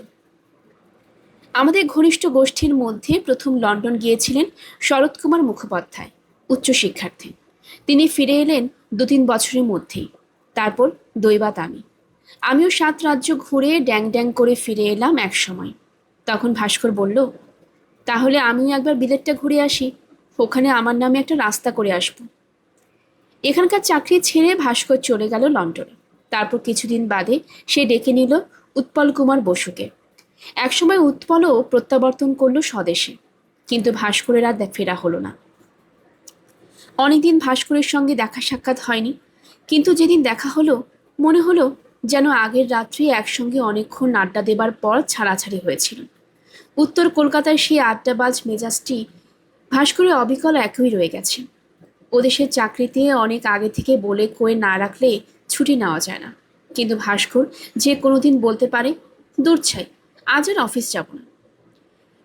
আমাদের ঘনিষ্ঠ গোষ্ঠীর মধ্যে প্রথম লন্ডন গিয়েছিলেন শরৎ কুমার মুখোপাধ্যায়, উচ্চশিক্ষার্থী। তিনি ফিরে এলেন 2-3 বছরের মধ্যেই। তারপর দৈবাত আমিও 7 রাজ্য ঘুরে ড্যাং ড্যাং করে ফিরে এলাম এক সময়। তখন ভাস্কর বলল, তাহলে আমিও একবার বিলেতটা ঘুরে আসি, ওখানে আমার নামে একটা রাস্তা করে আসব। এখানকার চাকরি ছেড়ে ভাস্কর চলে গেল লন্ডনে। তারপর কিছুদিন বাদে সে ডেকে নিল উৎপল কুমার বসুকে। একসময় উৎপলও প্রত্যাবর্তন করল স্বদেশে, কিন্তু ভাস্করের আর ফেরা হলো না। অনেকদিন ভাস্করের সঙ্গে দেখা সাক্ষাৎ হয়নি, কিন্তু যেদিন দেখা হলো মনে হলো যেন আগের রাত্রি একসঙ্গে অনেকক্ষণ আড্ডা দেবার পর ছাড়াছাড়ি হয়েছিল। উত্তর কলকাতায় সেই আড্ডাবাজ মেজাজটি ভাস্করের অবিকল একই রয়ে গেছে। ওদেশের চাকরিতে অনেক আগে থেকে বলে কয়ে না রাখলে ছুটি নেওয়া যায় না, কিন্তু ভাস্কর যে কোনোদিন বলতে পারে, দূর ছাই, আজ আর অফিস যাব না।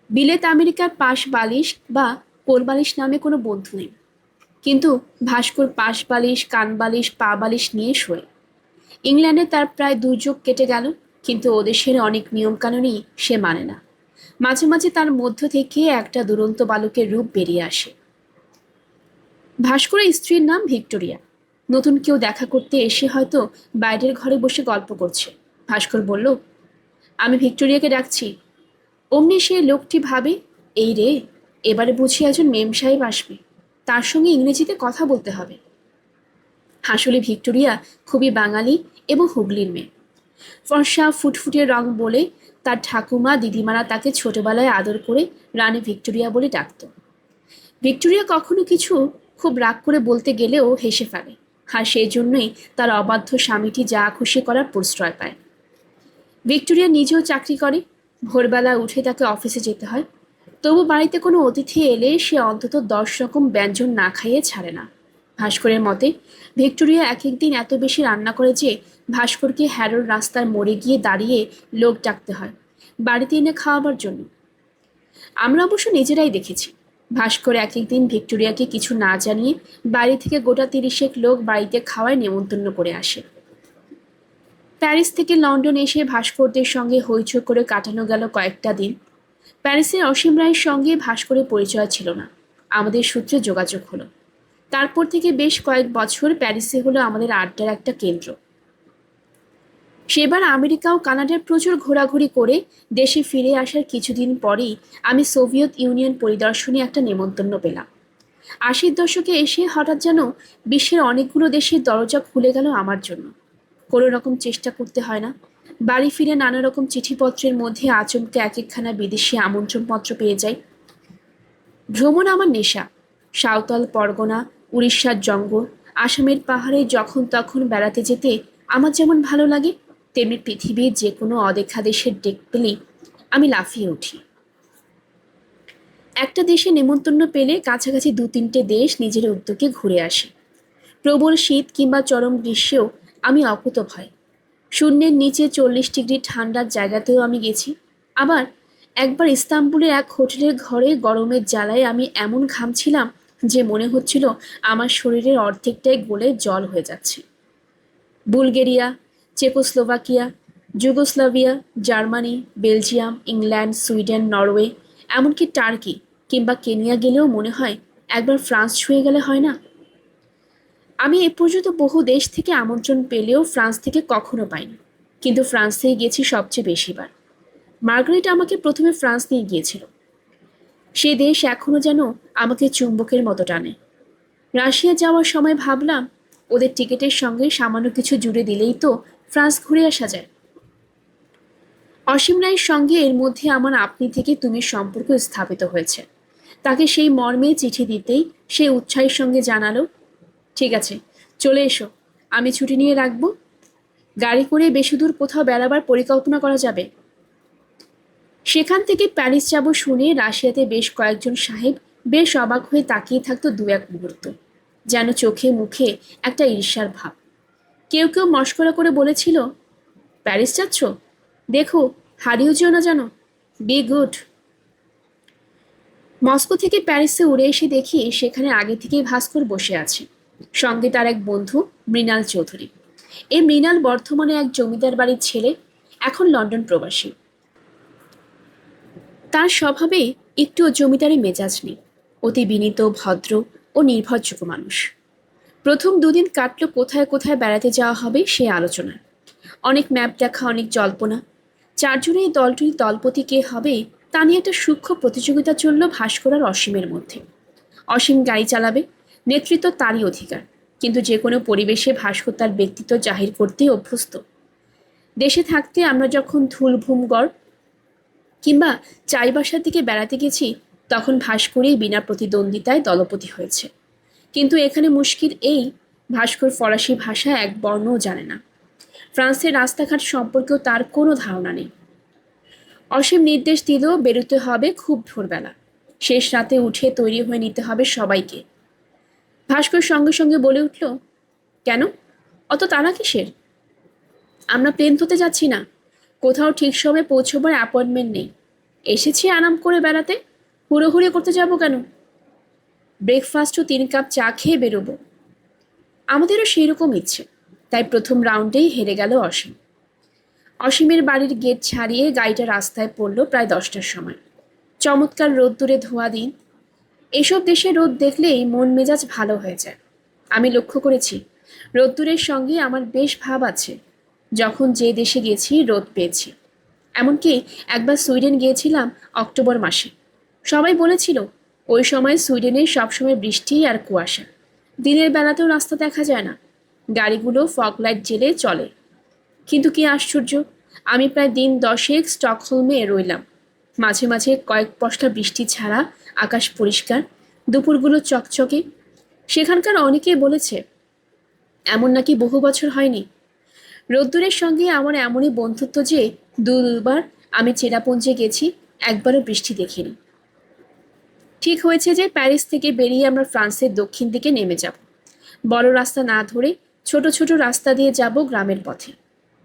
বিলেত আমেরিকার পাশ বালিশ বা কোল বালিশ নামে কোনো বন্ধু নেই, কিন্তু ভাস্কর পাশ বালিশ কান বালিশ পা বালিশ নিয়ে শোয়। ইংল্যান্ডে তার প্রায় 2 যুগ কেটে গেল, কিন্তু ওদেশের অনেক নিয়মকানুনই সে মানে না। মাঝে মাঝে তার মধ্য থেকে একটা দুরন্ত বালকের রূপ বেরিয়ে আসে। ভাস্করের স্ত্রীর নাম ভিক্টোরিয়া। নতুন কেউ দেখা করতে এসে হয়তো বাইরের ঘরে বসে গল্প করছে। ভাস্কর বলল, আমি ভিক্টোরিয়াকে ডাকছি। অমনি সে লোকটি ভাবে, এই রে, এবারে বুঝি একজন মেম সাহেব আসবে, তার সঙ্গে ইংরেজিতে কথা বলতে হবে। আসলে ভিক্টোরিয়া খুবই বাঙালি এবং হুগলির মেয়ে। ফর্সা ফুটফুটে রং বলে তার ঠাকুমা দিদিমারা তাকে ছোটবেলায় আদর করে রানী ভিক্টোরিয়া বলে ডাকত। ভিক্টোরিয়া কখনো কিছু খুব রাগ করে বলতে গেলেও হেসে ফেলে, আর সেই জন্যই তার অবাধ্য স্বামীটি যা খুশি করার প্রশ্রয় পায়। ভিক্টোরিয়া নিজেও চাকরি করে, ভোরবেলা উঠে তাকে অফিসে যেতে হয়। তবু বাড়িতে কোনো অতিথি এলে সে অন্তত 10 রকম ব্যঞ্জন না খাইয়ে ছাড়ে না। ভাস্করের মতে ভিক্টোরিয়া এক একদিন এত বেশি রান্না করে যে ভাস্করকে হ্যারোর রাস্তার মোড়ে গিয়ে দাঁড়িয়ে লোক ডাকতে হয় বাড়িতে এনে খাওয়াবার জন্য। আমরা অবশ্য নিজেরাই দেখেছি ভাস্কর এক একদিন ভিক্টোরিয়াকে কিছু না জানিয়ে বাড়ি থেকে গোটা 30 লোক বাড়িতে খাওয়ায় নেমন্তন্ন করে আসে। প্যারিস থেকে লন্ডন এসে ভাস্করদের সঙ্গে হইচই করে কাটানো গেল কয়েকটা দিন। প্যারিসের অসীম রায়ের সঙ্গে ভাস্করের পরিচয় ছিল না, আমাদের সূত্রে যোগাযোগ হলো। তারপর থেকে বেশ কয়েক বছর প্যারিসে হলো আমাদের আড্ডার একটা কেন্দ্র। সেবার আমেরিকা ও কানাডার প্রচুর ঘোরাঘুরি করে দেশে ফিরে আসার কিছুদিন পরেই আমি সোভিয়েত ইউনিয়ন পরিদর্শনে একটা নেমন্তন্ন পেলাম। 80-র দশকে এসে হঠাৎ যেন বিশ্বের অনেকগুলো দেশের দরজা খুলে গেল আমার জন্য। কোনো রকম চেষ্টা করতে হয় না, বাড়ি ফিরে নানা রকম চিঠিপত্রের মধ্যে আচমকে এক একখানা বিদেশি আমন্ত্রণপত্র পেয়ে যাই। ভ্রমণ আমার নেশা। সাঁওতাল পরগনা, উড়িষ্যার জঙ্গল, আসামের পাহাড়ে যখন তখন বেড়াতে যেতে আমার যেমন ভালো লাগে, তেমনি পৃথিবীর যে কোনো অদেখা দেশের ডেক পেলেই আমি লাফিয়ে উঠি। একটা দেশে নেমন্তন্ন পেলে কাছাকাছি 2-3টে দেশ নিজের উদ্যোগে ঘুরে আসি। প্রবল শীত কিংবা চরম গ্রীষ্মেও আমি অকুতভয়। শূন্যের নিচে 40 ডিগ্রি ঠান্ডার জায়গাতেও আমি গেছি। আবার একবার ইস্তাম্বুলের এক হোটেলের ঘরে গরমের জ্বালায় আমি এমন ঘামছিলাম যে মনে হচ্ছিল আমার শরীরের অর্ধেকটাই গলে জল হয়ে যাচ্ছে। Bulgaria, Czechoslovakia, Yugoslavia, Germany, Belgium, England, Sweden, Norway, এমনকি টার্কি কিংবা কেনিয়া গেলেও মনে হয় একবার ফ্রান্স ছুঁয়ে গেলে হয় না। আমি এ পর্যন্ত বহু দেশ থেকে আমন্ত্রণ পেলেও ফ্রান্স থেকে কখনো পাইনি, কিন্তু ফ্রান্সেই গেছি সবচেয়ে বেশিবার। মার্গারেট আমাকে প্রথমে ফ্রান্স নিয়ে গিয়েছিল। সে দেশ এখনো যেন আমাকে চুম্বকের মতো টানে। রাশিয়া যাওয়ার সময় ভাবলাম ওদের টিকিটের সঙ্গে সামান্য কিছু জুড়ে দিলেই তো ফ্রান্স ঘুরে আসা যায়। অসীম রায়ের সঙ্গে এর মধ্যে আমার আপনি থেকে তুমি সম্পর্ক স্থাপিত হয়েছে। তাকে সেই মর্মে চিঠি দিতেই সে উৎসাহের সঙ্গে জানালো, ঠিক আছে, চলে এসো, আমি ছুটি নিয়ে রাখবো। গাড়ি করে বেশি দূর কোথাও বেড়াবার পরিকল্পনা করা যাবে। সেখান থেকে প্যারিস যাব শুনে রাশিয়াতে বেশ কয়েকজন সাহেব বেশ অবাক হয়ে তাকিয়ে থাকতো 2-1 মুহূর্ত, যেন চোখে মুখে একটা ঈর্ষার ভাব। কেউ কেউ মশকরা করে বলেছিল, প্যারিস যাচ্ছ, দেখো হারিয়েও যেও না যেন, বি গুড। মস্কো থেকে প্যারিসে উড়ে এসে দেখি সেখানে আগে থেকেই ভাস্কর বসে আছে, সঙ্গে তার এক বন্ধু মৃণাল চৌধুরী। এই মৃণাল বর্ধমানে এক জমিদার বাড়ির ছেলে, এখন লন্ডন প্রবাসী। তার স্বভাবে একটুও জমিদারি মেজাজ নেই, অতি বিনীত, ভদ্র ও নির্ভরযোগ্য মানুষ। প্রথম 2 দিন কাটল কোথায় কোথায় বেড়াতে যাওয়া হবে সে আলোচনা, অনেক ম্যাপ দেখা, অনেক জল্পনা। 4 জনের দলটির দলপতি কে হবে তা নিয়ে একটা সূক্ষ্ম প্রতিযোগিতা চলল ভাস্কর আর অসীমের মধ্যে। অসীম গাড়ি চালাবে, নেতৃত্ব তারই অধিকার, কিন্তু যে কোনো পরিবেশে ভাস্কর তার ব্যক্তিত্ব জাহির করতেই অভ্যস্ত। দেশে থাকতে আমরা যখন ধুলভূমগড় কিংবা চাইবাসার দিকে বেড়াতে গেছি তখন ভাস্করই বিনা প্রতিদ্বন্দ্বিতায় দলপতি হয়েছে। কিন্তু এখানে মুশকিল এই, ভাস্কর ফরাসি ভাষা এক বর্ণও জানে না, ফ্রান্সের রাস্তাঘাট সম্পর্কেও তার কোনো ধারণা নেই। অসীম নির্দেশ দিল বেরোতে হবে খুব ভোরবেলা, শেষ রাতে উঠে তৈরি হয়ে নিতে হবে সবাইকে। ভাস্কর সঙ্গে সঙ্গে বলে উঠল, কেন অত তাড়া কিসের? আমরা প্লেন ধরতে যাচ্ছি না, কোথাও ঠিক সময়ে পৌঁছবার অ্যাপয়েন্টমেন্ট নেই, এসেছি আরাম করে বেড়াতে, হুড়োহুড়ি করতে যাব কেন? ব্রেকফাস্ট ও 3 কাপ চা খেয়ে বেরোবো। আমাদেরও সেই রকম ইচ্ছে, তাই প্রথম রাউন্ডেই হেরে গেল অসীম। অসীমের বাড়ির গেট ছাড়িয়ে গাড়িটা রাস্তায় পড়ল প্রায় 10টার সময়। চমৎকার রোদ্দুরে ধোয়া দিন, এসব দেশে রোদ দেখলেই মন মেজাজ ভালো হয়ে যায়। আমি লক্ষ্য করেছি রোদ্দুরের সঙ্গে আমার বেশ ভাব আছে, যখন যে দেশে গেছি রোদ পেয়েছি। এমনকি একবার সুইডেন গিয়েছিলাম অক্টোবর মাসে, সবাই বলেছিল ওই সময় সুইডেনে সবসময় বৃষ্টি আর কুয়াশা, দিনের বেলাতেও রাস্তা দেখা যায় না, গাড়িগুলো ফগ লাইট জেলে চলে। কিন্তু কি আশ্চর্য, আমি প্রায় দিন 10 স্টকহোলমে রইলাম। মাঝে মাঝে কয়েক পশলা বৃষ্টি ছাড়া আকাশ পরিষ্কার, দুপুরগুলো চকচকে। সেখানকার অনেকেই বলেছে এমন নাকি বহু বছর হয়নি। রোদ্দুরের সঙ্গে আমার এমনই বন্ধুত্ব যে দুবার আমি চেরাপুঞ্জে গেছি, একবারও বৃষ্টি দেখিনি। ঠিক হয়েছে যে প্যারিস থেকে বেরিয়ে আমরা ফ্রান্সের দক্ষিণ দিকে নেমে যাব। বড় রাস্তা না ধরে ছোট ছোট রাস্তা দিয়ে যাব গ্রামের পথে।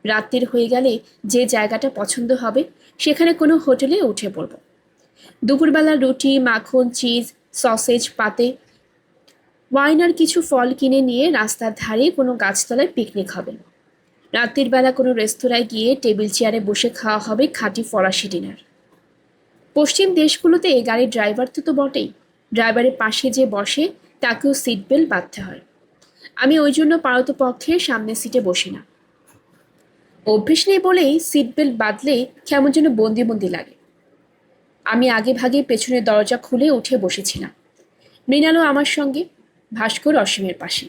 রাত্রির হয়ে গেলে যে জায়গাটা পছন্দ হবে সেখানে কোনো হোটেলে উঠে পড়ব। দুপুরবেলা রুটি, মাখন, চিজ, সসেজ, পাতে ওয়াইন আর কিছু ফল কিনে নিয়ে রাস্তার ধারে কোনো গাছতলায় পিকনিক হবে। রাত্রির বেলা কোনো রেস্তোরাঁয় গিয়ে টেবিল চেয়ারে বসে খাওয়া হবে খাঁটি ফরাসি ডিনার। পশ্চিম দেশগুলোতে গাড়ির ড্রাইভার তো বটেই, ড্রাইভারের পাশে যে বসে তাকেও সিট বেল্ট বাঁধতে হয়। আমি ওই জন্য পারতপক্ষে সামনের সিটে বসি না। অভ্যেস নেই বলেই সিট বেল্ট বাঁধলে কেমন যেন বন্দি বন্দি লাগে। আমি আগে ভাগে পেছনের দরজা খুলে উঠে বসেছিলাম। মৃণালও আমার সঙ্গে, ভাস্কর অসীমের পাশে।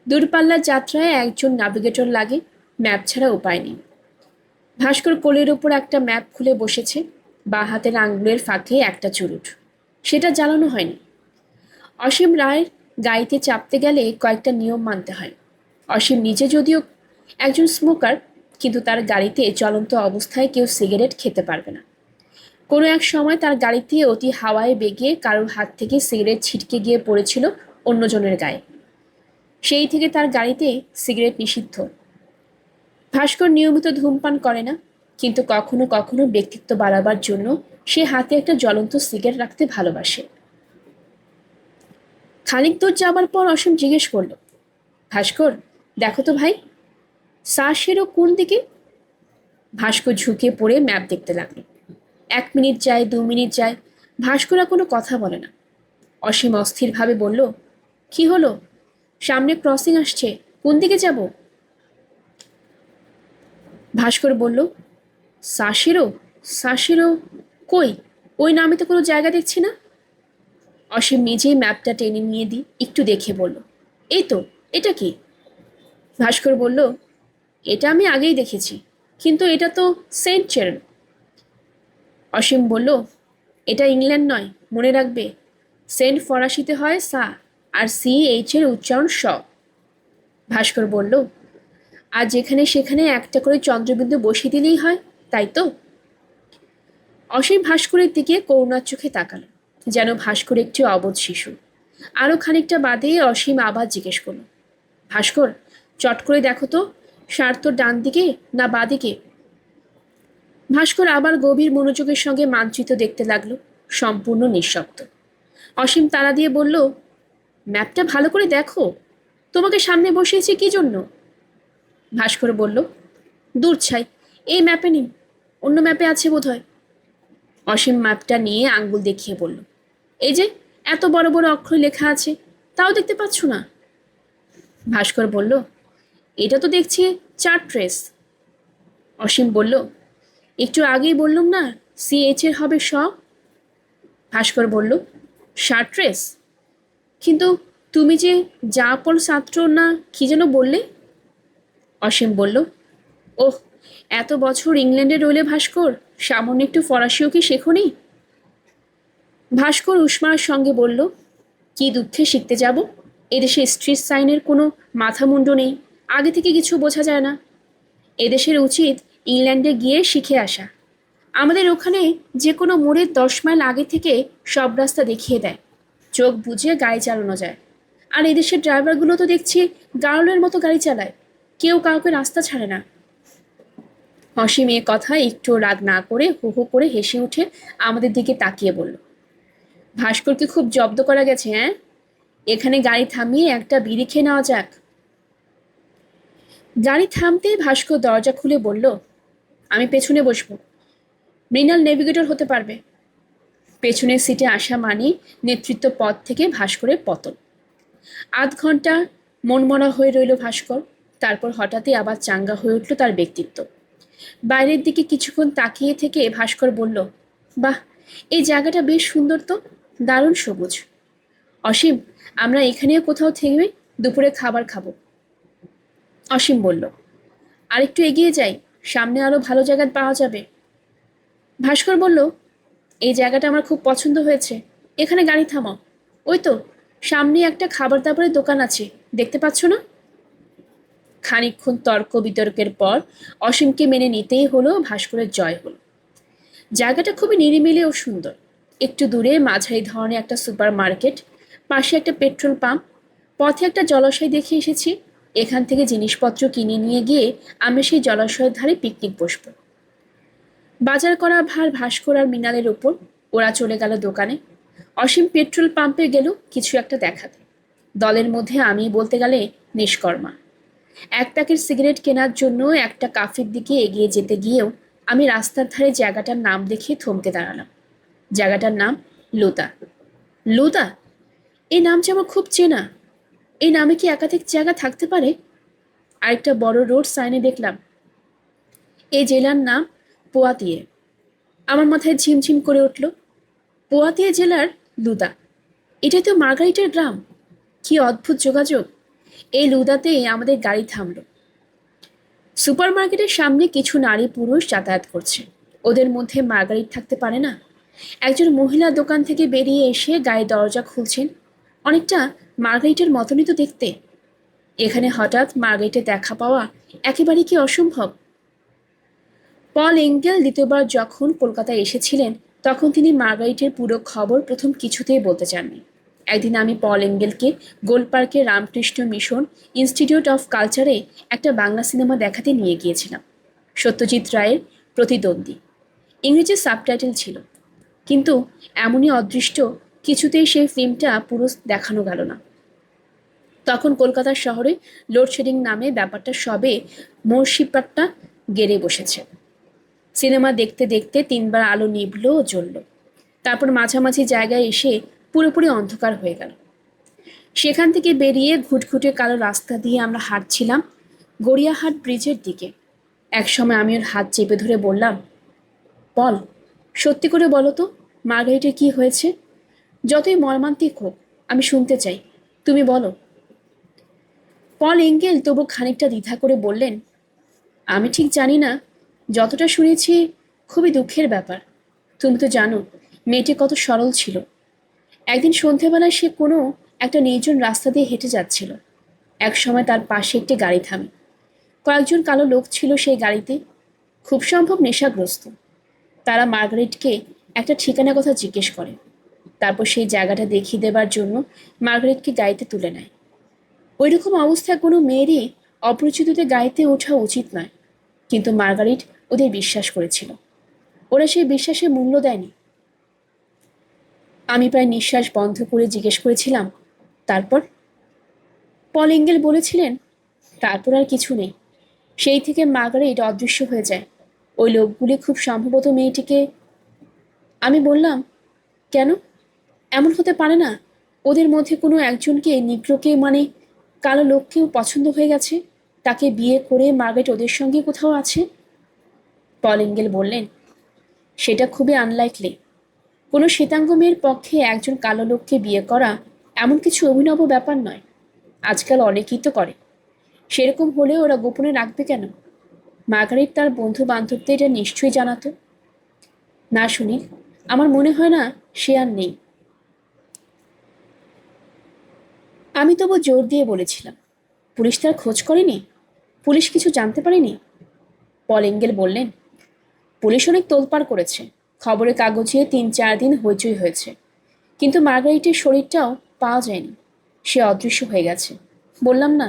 দূরপাল্লার যাত্রায় একজন নাভিগেটর লাগে, ম্যাপ ছাড়া উপায় নেই। ভাস্কর কোলের ওপর একটা ম্যাপ খুলে বসেছে, বাঁ হাতের আঙুলের ফাঁকে একটা চুরুট, সেটা জ্বালানো হয়নি। অসীম রায়ের গাড়িতে চাপতে গেলে কয়েকটা নিয়ম মানতে হয়। অসীম নিজে যদিও একজন স্মোকার, কিন্তু তার গাড়িতে চলন্ত অবস্থায় কেউ সিগারেট খেতে পারবে না। কোনো এক সময় তার গাড়িতে অতি হাওয়ায় বেগে কারোর হাত থেকে সিগারেট ছিটকে গিয়ে পড়েছিল অন্যজনের গায়ে। সেই থেকে তার গাড়িতে সিগারেট নিষিদ্ধ। ভাস্কর নিয়মিত ধূমপান করে না, কিন্তু কখনো কখনো ব্যক্তিত্ব বাড়াবার জন্য সে হাতে একটা জ্বলন্ত সিগারেট রাখতে ভালোবাসে। খানিক দূর যাবার পর অসীম জিজ্ঞেস করল, ভাস্কর, দেখো তো ভাই, সাশেরও কোন দিকে? ভাস্কর ঝুঁকে পড়ে ম্যাপ দেখতে লাগলো। 1 মিনিট যায়, 2 মিনিট যায়, ভাস্কর আর কোনো কথা বলে না। অসীম অস্থিরভাবে বলল, কি হলো? সামনে ক্রসিং আসছে, কোন দিকে যাব? ভাস্কর বলল, সাশেরও? সাশেরও কই? ওই নামে তো কোনো জায়গা দেখছি না। অসীম নিজেই ম্যাপটা টেনে নিয়ে একটু দেখে বলল, এই তো, এটা কি? ভাস্কর বলল, এটা আমি আগেই দেখেছি, কিন্তু এটা তো সেন্ট চেরন। অসীম বলল, এটা ইংল্যান্ড নয়, মনে রাখবে। সেন্ট ফরাসিতে হয় সা, আর CH এর উচ্চারণ স। ভাস্কর বলল, আর যেখানে সেখানে একটা করে চন্দ্রবিন্দু বসিয়ে দিলেই হয়, তাই তো? অসীম ভাস্করের দিকে করুণার চোখে তাকালো, যেন ভাস্কর একটি অবোধ শিশু। আরও খানিকটা বাদে অসীম আবার জিজ্ঞেস করল, ভাস্কর, চট করে দেখো তো, সার তোর ডান দিকে না বাঁ দিকে? ভাস্কর আবার গভীর মনোযোগের সঙ্গে মানচিত্র দেখতে লাগলো, সম্পূর্ণ নিঃশব্দ। অসীম তাড়া দিয়ে বলল, ম্যাপটা ভালো করে দেখো, তোমাকে সামনে বসিয়েছি কি জন্য? ভাস্কর বলল, দূর ছাই, এই ম্যাপে নেই, অন্য ম্যাপে আছে বোধহয়। অসীম ম্যাপটা নিয়ে আঙ্গুল দেখিয়ে বলল, এই যে এত বড় বড় অক্ষরে লেখা আছে, তাও দেখতে পাচ্ছ না? ভাস্কর বলল, এটা তো দেখছি চার্ট্রেস। অসীম বলল, একটু আগেই বললুম না CH এর হবে স। ভাস্কর বলল, শার্ট্রেস? কিন্তু তুমি যে জাপল ছাত্র না কি যেন বললে? অসীম বলল, ওহ, এত বছর ইংল্যান্ডে রইলে ভাস্কর, সামান্য একটু ফরাসিও কি শেখনি? ভাস্কর উষ্মার সঙ্গে বলল, কি দুঃখে শিখতে যাব, এদেশে স্ট্রিট সাইনের কোনো মাথা মুন্ডু নেই, আগে থেকে কিছু বোঝা যায় না। এদেশের উচিত ইংল্যান্ডে গিয়ে শিখে আসা। আমাদের ওখানে যে কোনো মোড়ের 10 মাইল আগে থেকে সব রাস্তা দেখিয়ে দেয়, চোখ বুঝে গাড়ি চালানো যায়। আর এদেশের ড্রাইভারগুলো তো দেখছি গারলের মতো গাড়ি চালায়, কেউ কাউকে রাস্তা ছাড়ে না। অসীম এ কথা একটু রাগ না করে হু হু করে হেসে উঠে আমাদের দিকে তাকিয়ে বলল, ভাস্করকে খুব জব্দ করা গেছে, হ্যাঁ? এখানে গাড়ি থামিয়ে একটা বিড়ি খেয়ে নেওয়া যাক। গাড়ি থামতেই ভাস্কর দরজা খুলে বলল, আমি পেছনে বসবো, মৃণাল নেভিগেটর হতে পারবে। পেছনের সিটে আসা মানে নেতৃত্ব পদ থেকে ভাস্করের পতন। আধ ঘন্টা মনমরা হয়ে রইল ভাস্কর, তারপর হঠাৎই আবার চাঙ্গা হয়ে উঠল তার ব্যক্তিত্ব। বাইরের দিকে কিছুক্ষণ তাকিয়ে থেকে ভাস্কর বলল, বাহ, এই জায়গাটা বেশ সুন্দর তো, দারুণ সবুজ। অসীম, আমরা এখানেও কোথাও থেমে দুপুরে খাবার খাবো। অসীম বলল, আরেকটু এগিয়ে যাই, সামনে আরো ভালো জায়গা পাওয়া যাবে। ভাস্কর বলল, এই জায়গাটা আমার খুব পছন্দ হয়েছে, এখানে গাড়ি থামাও। ওই তো সামনে একটা খাবার দাবারের দোকান আছে, দেখতে পাচ্ছ না? খানিকক্ষণ তর্ক বিতর্কের পর অসীমকে মেনে নিতেই হলো, ভাস্করের জয় হলো। জায়গাটা খুবই নিরিবিলি ও সুন্দর। একটু দূরে মাঝারি ধরনের একটা সুপার মার্কেট, পাশে একটা পেট্রোল পাম্প, পথে একটা জলাশয় দেখে এসেছি। এখান থেকে জিনিসপত্র কিনে নিয়ে গিয়ে আমি সেই জলাশয়ের ধারে পিকনিক বসব। বাজার করা ভার ভাস্কর আর মৃণালের ওপর। ওরা চলে গেল দোকানে। অসীম পেট্রোল পাম্পে গেল কিছু একটা দেখাতে। দলের মধ্যে আমি বলতে গেলে নিষ্কর্মা। এক প্যাকেট সিগারেট কেনার জন্য একটা কাফের দিকে এগিয়ে যেতে গিয়েও আমি রাস্তার ধারে জায়গাটার নাম দেখে থমকে দাঁড়ালাম। জায়গাটার নাম লুতা। লুতা, এই নাম যে আমার খুব চেনা। এই নামে কি একাধিক জায়গা থাকতে পারে? আরেকটা বড় রোড সাইনে দেখলাম এই জেলার নাম পোয়াতিয়ে। আমার মাথায় ঝিমঝিম করে উঠল। পোয়াতিয়ে জেলার লুদা, এটাই তো মার্গারিটের গ্রাম। কি অদ্ভুত যোগাযোগ! এই লুদাতেই আমাদের গাড়ি থামলো। সুপার মার্কেটের সামনে কিছু নারী পুরুষ যাতায়াত করছে। ওদের মধ্যে মার্গারিট থাকতে পারে না? একজন মহিলা দোকান থেকে বেরিয়ে এসে গায়ে দরজা খুলছেন। অনেকটা মার্গারিটের মতনই তো দেখতে। এখানে হঠাৎ মার্গারিটের দেখা পাওয়া একেবারেই কি অসম্ভব? পল এঙ্গেল দ্বিতীয়বার যখন কলকাতায় এসেছিলেন, তখন তিনি মার্গারিটের পুরো খবর প্রথম কিছুতেই বলতে চাননি। একদিন আমি পল এঙ্গেলকে গোলপার্কের রামকৃষ্ণ মিশন ইনস্টিটিউট অফ কালচারে একটা বাংলা সিনেমা দেখাতে নিয়ে গিয়েছিলাম। সত্যজিৎ রায়ের প্রতিদ্বন্দ্বী। ইংরেজি সাবটাইটেল ছিল, কিন্তু এমনই অদৃষ্ট, কিছুতেই সেই ফিল্মটা পুরো দেখানো গেল না। তখন কলকাতার শহরে লোডশেডিং নামে ব্যাপারটা সবে মোর্শিপাট্টা গেড়ে বসেছে। সিনেমা দেখতে দেখতে 3বার আলো নিভল ও জ্বলল। তারপর মাঝামাঝি জায়গায় এসে পুরোপুরি অন্ধকার হয়ে গেল। সেখান থেকে বেরিয়ে ঘুটঘুটে কালো রাস্তা দিয়ে আমরা হাঁটছিলাম গড়িয়াহাট ব্রিজের দিকে। একসময় আমি ওর হাত চেপে ধরে বললাম, পল, সত্যি করে বলো তো, মার্গারিটের কি হয়েছে? যতই মর্মান্তিক হোক, আমি শুনতে চাই, তুমি বলো। পল এঙ্গেল তবু খানিকটা দ্বিধা করে বললেন, আমি ঠিক জানি না, যতটা শুনেছি খুবই দুঃখের ব্যাপার। তুমি তো জানো মেয়েটি কত সরল ছিল। একদিন সন্ধেবেলায় সে কোনো একটা নির্জন রাস্তা দিয়ে হেঁটে যাচ্ছিল। এক সময় তার পাশে একটি গাড়ি থামে। কয়েকজন কালো লোক ছিল সেই গাড়িতে, খুব সম্ভব নেশাগ্রস্ত। তারা মার্গারিটকে একটা ঠিকানা কথা জিজ্ঞেস করে। তারপর সেই জায়গাটা দেখিয়ে দেবার জন্য মার্গারিটকে গাড়িতে তুলে নেয়। ওই রকম অবস্থায় কোনো মেয়েরই অপরিচিতদের গাড়িতে ওঠা উচিত নয়, কিন্তু মার্গারিট ওদের বিশ্বাস করেছিল। ওরা সেই বিশ্বাসে মূল্য দেয়নি। আমি প্রায় নিঃশ্বাস বন্ধ করে জিজ্ঞেস করেছিলাম, তারপর? পল এঙ্গেল বলেছিলেন, তারপর আর কিছু নেই। সেই থেকে মার্গারেট অদৃশ্য হয়ে যায়। ওই লোকগুলি খুব সম্ভবত মেয়েটিকে। আমি বললাম, কেন? এমন হতে পারে না ওদের মধ্যে কোনো একজনকে, নিগ্রোকে মানে কালো লোককেও পছন্দ হয়ে গেছে, তাকে বিয়ে করে মার্গারেট ওদের সঙ্গে কোথাও আছে? পল এঙ্গেল বললেন, সেটা খুবই আনলাইকলি। কোনো শ্বেতাঙ্গ মেয়ের পক্ষে একজন কালো লোককে বিয়ে করা এমন কিছু অভিনব ব্যাপার নয়। আজকাল অনেকেই তো করে। সেরকম হলে ওরা গোপনে রাখবে কেন? মার্গারেট তার বন্ধু বান্ধবদের এটা নিশ্চয়ই জানাতো। না সুনীল, আমার মনে হয় না সে আর নেই। আমি তবু জোর দিয়ে বলেছিলাম, পুলিশ তার খোঁজ করেনি? পুলিশ কিছু জানতে পারেনি? পল এঙ্গেল বললেন, পুলিশ অনেক তোলপাড় করেছে, খবরের কাগজে 3-4 দিন হইচই হয়েছে, কিন্তু মার্গারিটের শরীরটাও পাওয়া যায়নি। সে অদৃশ্য হয়ে গেছে। বললাম না?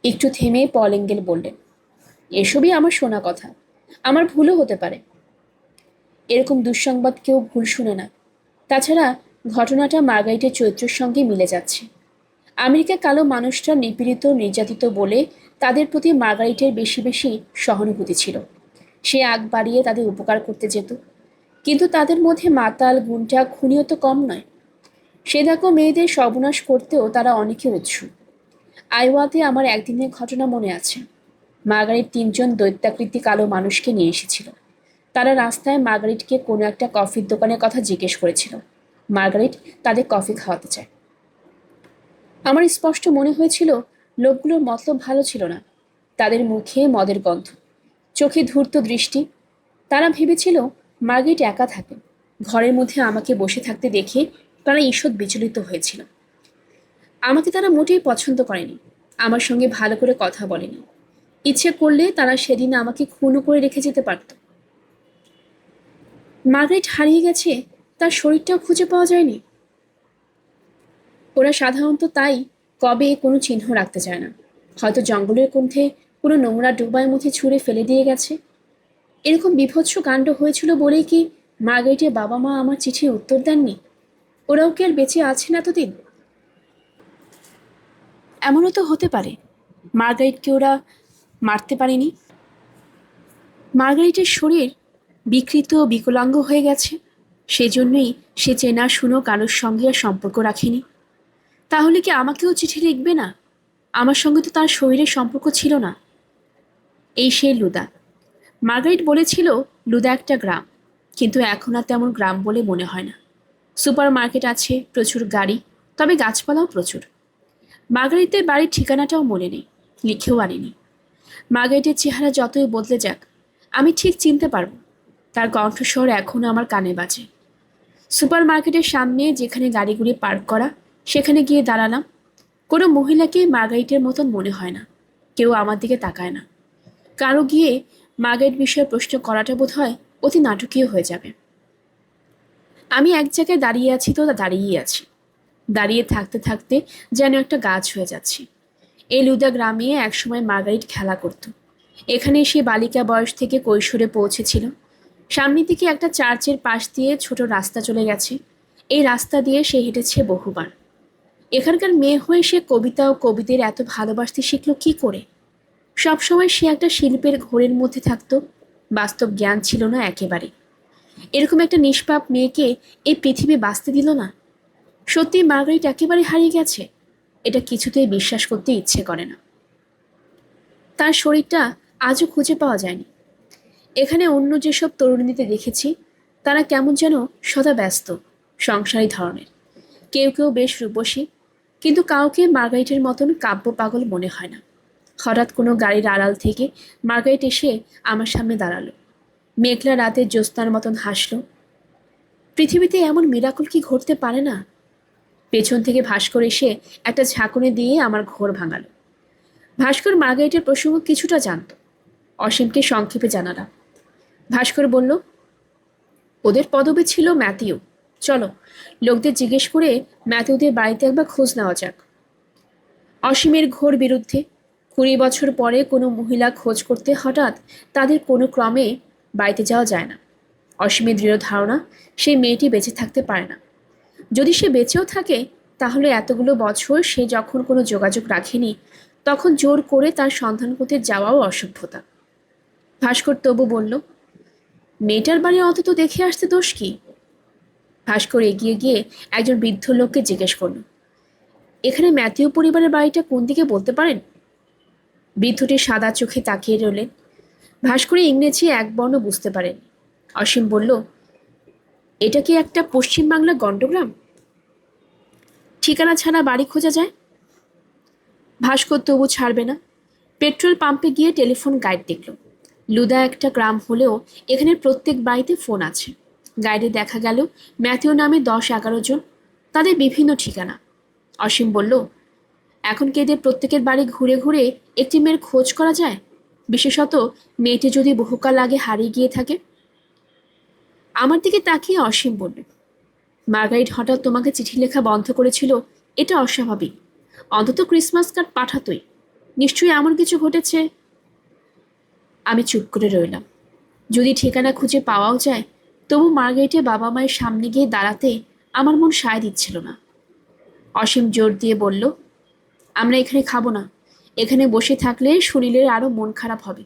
একটু থেমে পল এঙ্গেল বললেন, এসবই আমার শোনা কথা, আমার ভুলও হতে পারে। এরকম দুঃসংবাদ কেউ ভুল শুনে না। তাছাড়া ঘটনাটা মার্গারিটের চরিত্রের সঙ্গে মিলে যাচ্ছে। আমেরিকার কালো মানুষরা নিপীড়িত নির্যাতিত বলে তাদের প্রতি মার্গারিটের বেশি বেশি সহানুভূতি ছিল। সে আগ বাড়িয়ে তাদের উপকার করতে যেত। কিন্তু তাদের মধ্যে মাতাল, গুন্ডা, খুনিও তো কম নয়। সে দেখো মেয়েদের সর্বনাশ করতেও তারা অনেকে উৎসুক। আইওয়াতে আমার একদিনের ঘটনা মনে আছে। মার্গারিট 3জন দৈত্যাকৃতি কালো মানুষকে নিয়ে এসেছিল। তারা রাস্তায় মার্গারিটকে কোনো একটা কফির দোকানের কথা জিজ্ঞেস করেছিল। মার্গারিট তাদের কফি খাওয়াতে চায়। আমার স্পষ্ট মনে হয়েছিল লোকগুলোর মতলব ভালো ছিল না। তাদের মুখে মদের গন্ধ, চোখে ধূর্ত দৃষ্টি। তারা ভেবেছিল মার্গারেট একা থাকে। ঘরের মধ্যে আমাকে বসে থাকতে দেখে তারা ঈষৎ বিচলিত হয়েছিল। আমাকে তারা মোটেই পছন্দ করেনি, আমার সঙ্গে ভালো করে কথা বলেনি। ইচ্ছে করলে তারা সেদিন আমাকে খুনও করে রেখে যেতে পারত। মার্গারেট হারিয়ে গেছে, তার শরীরটাও খুঁজে পাওয়া যায়নি। ওরা সাধারণত তাই কবে কোনো চিহ্ন রাখতে চায় না। হয়তো জঙ্গলের কণ্ঠে কোনো নোংরা ডোবার মধ্যে ছুঁড়ে ফেলে দিয়ে গেছে। এরকম বিভৎস কাণ্ড হয়েছিল বলেই কি মার্গারেটের বাবা মা আমার চিঠির উত্তর দেননি? ওরাও কি আর বেঁচে আছেন এতদিন? এমনও তো হতে পারে মার্গারেটকে ওরা মারতে পারেনি। মার্গারেটের শরীর বিকৃত ও বিকলাঙ্গ হয়ে গেছে, সেজন্যই সে চেনা শুনো কারোর সঙ্গে আর সম্পর্ক রাখেনি। তাহলে কি আমাকেও চিঠি লিখবে না? আমার সঙ্গে তো তার শরীরের সম্পর্ক ছিল না। এই সেই লুদা। মার্গারেট বলেছিল লুদা একটা গ্রাম, কিন্তু এখন আর তেমন গ্রাম বলে মনে হয় না। সুপার মার্কেট আছে, প্রচুর গাড়ি, তবে গাছপালাও প্রচুর। মার্গারেটের বাড়ির ঠিকানাটাও মনে নেই, লিখেও আনিনি। মার্গারেটের চেহারা যতই বদলে যাক, আমি ঠিক চিনতে পারব। তার কণ্ঠস্বর এখনও আমার কানে বাজে। সুপার মার্কেটের সামনে যেখানে গাড়িগুলি পার্ক করা, সেখানে গিয়ে দাঁড়ালাম। কোনো মহিলাকে মার্গারেটের মতন মনে হয় না। কেউ আমার দিকে তাকায় না। কারো গিয়ে মার্গারেট বিষয়ে প্রশ্ন করাটা বোধ হয় অতি নাটকীয় হয়ে যাবে। আমি এক জায়গায় দাঁড়িয়ে আছি তো দাঁড়িয়েই আছি। দাঁড়িয়ে থাকতে থাকতে যেন একটা গাছ হয়ে যাচ্ছি। এই লুদা গ্রামে একসময় মার্গারেট খেলা করত। এখানে সে বালিকা বয়স থেকে কৈশোরে পৌঁছেছিল। সামনের দিকে একটা চার্চের পাশ দিয়ে ছোট রাস্তা চলে গেছে। এই রাস্তা দিয়ে সে হেঁটেছে বহুবার। এখানকার মেয়ে হয়ে সে কবিতা ও কবিদের এত ভালোবাসতে শিখল কী করে? সবসময় সে একটা শিল্পের ঘোরের মধ্যে থাকতো, বাস্তব জ্ঞান ছিল না একেবারে। এরকম একটা নিষ্পাপ মেয়েকে এই পৃথিবী বাঁচতে দিল না। সত্যি মার্গারেট একেবারে হারিয়ে গেছে, এটা কিছুতেই বিশ্বাস করতে ইচ্ছে করে না। তার শরীরটা আজও খুঁজে পাওয়া যায়নি। এখানে অন্য যেসব তরুণীদের দেখেছি, তারা কেমন যেন সদা ব্যস্ত, সংসারী ধরনের। কেউ কেউ বেশ রূপসী, কিন্তু কাউকে মার্গারেটের মতন কাব্য পাগল মনে হয় না। হঠাৎ কোনো গাড়ির আড়াল থেকে মার্গারেট এসে আমার সামনে দাঁড়ালো। মেঘলা রাতের জ্যোৎস্নার মতন হাসলো। পৃথিবীতে এমন মিরাকল কি ঘটতে পারে না? পেছন থেকে ভাস্কর এসে একটা ঝাঁকুনি দিয়ে আমার ঘোর ভাঙালো। ভাস্কর মার্গারেটের প্রসঙ্গ কিছুটা জানত। অসীমকে সংক্ষেপে জানালাম। ভাস্কর বলল, ওদের পদবি ছিল ম্যাথিউ। চলো, লোকদের জিজ্ঞেস করে ম্যাথিউদের বাড়িতে একবার খোঁজ নেওয়া যাক। অসীমের ঘোর বিরুদ্ধে 20 বছর পরে কোনো মহিলা খোঁজ করতে হঠাৎ তাদের কোনো ক্রমে বাড়িতে যাওয়া যায় না। অসীমের দৃঢ় ধারণা সেই মেয়েটি বেঁচে থাকতে পারে না। যদি সে বেঁচেও থাকে, তাহলে এতগুলো বছর সে যখন কোনো যোগাযোগ রাখেনি, তখন জোর করে তার সন্ধান করতে যাওয়াও অসভ্যতা। ভাস্কর তবু বলল, মেয়েটার বাড়ি অন্তত দেখে আসতে দোষ কি? ভাস্কর এগিয়ে গিয়ে একজন বৃদ্ধ লোককে জিজ্ঞেস করল, এখানে ম্যাথিউ পরিবারের বাড়িটা কোন দিকে বলতে পারেন? বৃদ্ধটি সাদা চোখে তাকিয়ে রইলেন। ভাস্কর ইংরেজি এক বর্ণ বুঝতে পারেন। অসীম বলল, এটা কি একটা পশ্চিমবাংলা গণ্ডগ্রাম? ঠিকানা ছাড়া বাড়ি খোঁজা যায়? ভাস্কর তবু ছাড়বে না। পেট্রোল পাম্পে গিয়ে টেলিফোন গাইড দেখল। লুদা একটা গ্রাম হলেও এখানে প্রত্যেক বাড়িতে ফোন আছে। গাইডে দেখা গেল ম্যাথিউ নামে 10-11 জন, তাদের বিভিন্ন ঠিকানা। অসীম বলল, এখন কি এদের প্রত্যেকের বাড়ি ঘুরে ঘুরে একটি মেয়ের খোঁজ করা যায়? বিশেষত মেয়েটি যদি বহুকাল আগে হারিয়ে গিয়ে থাকে। আমার দিকে তাকিয়ে অসীম বলল, মার্গারেট হঠাৎ তোমাকে চিঠি লেখা বন্ধ করেছিল, এটা অস্বাভাবিক। অন্তত ক্রিসমাস কার্ড পাঠাতোই। নিশ্চয়ই এমন কিছু ঘটেছে। আমি চুপ করে রইলাম। যদি ঠিকানা খুঁজে পাওয়াও যায়, তবু মার্গারেটের বাবা মায়ের সামনে গিয়ে দাঁড়াতে আমার মন সায় দিচ্ছিল না। অসীম জোর দিয়ে বলল, আমরা এখানে খাবো না। এখানে বসে থাকলে সুনীলের আরও মন খারাপ হবে।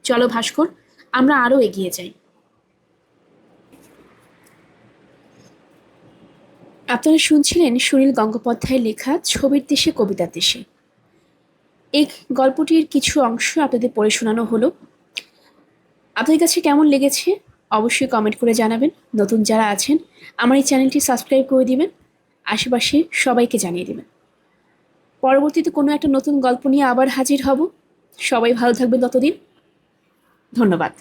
চলো ভাস্কর, আমরা আরও এগিয়ে যাই। আপনারা শুনছিলেন সুনীল গঙ্গোপাধ্যায়ের লেখা ছবির দেশে কবিতার দেশে। এই গল্পটির কিছু অংশ আপনাদের পড়ে শোনানো হলো। আপনাদের কাছে কেমন লেগেছে অবশ্যই কমেন্ট করে জানাবেন। নতুন যারা আছেন আমার এই চ্যানেলটি সাবস্ক্রাইব করে দিবেন, আশেপাশে সবাইকে জানিয়ে দেবেন। পরবর্তীতে কোনো একটা নতুন গল্প নিয়ে আবার হাজির হব। সবাই ভালো থাকবেন ততদিন। ধন্যবাদ।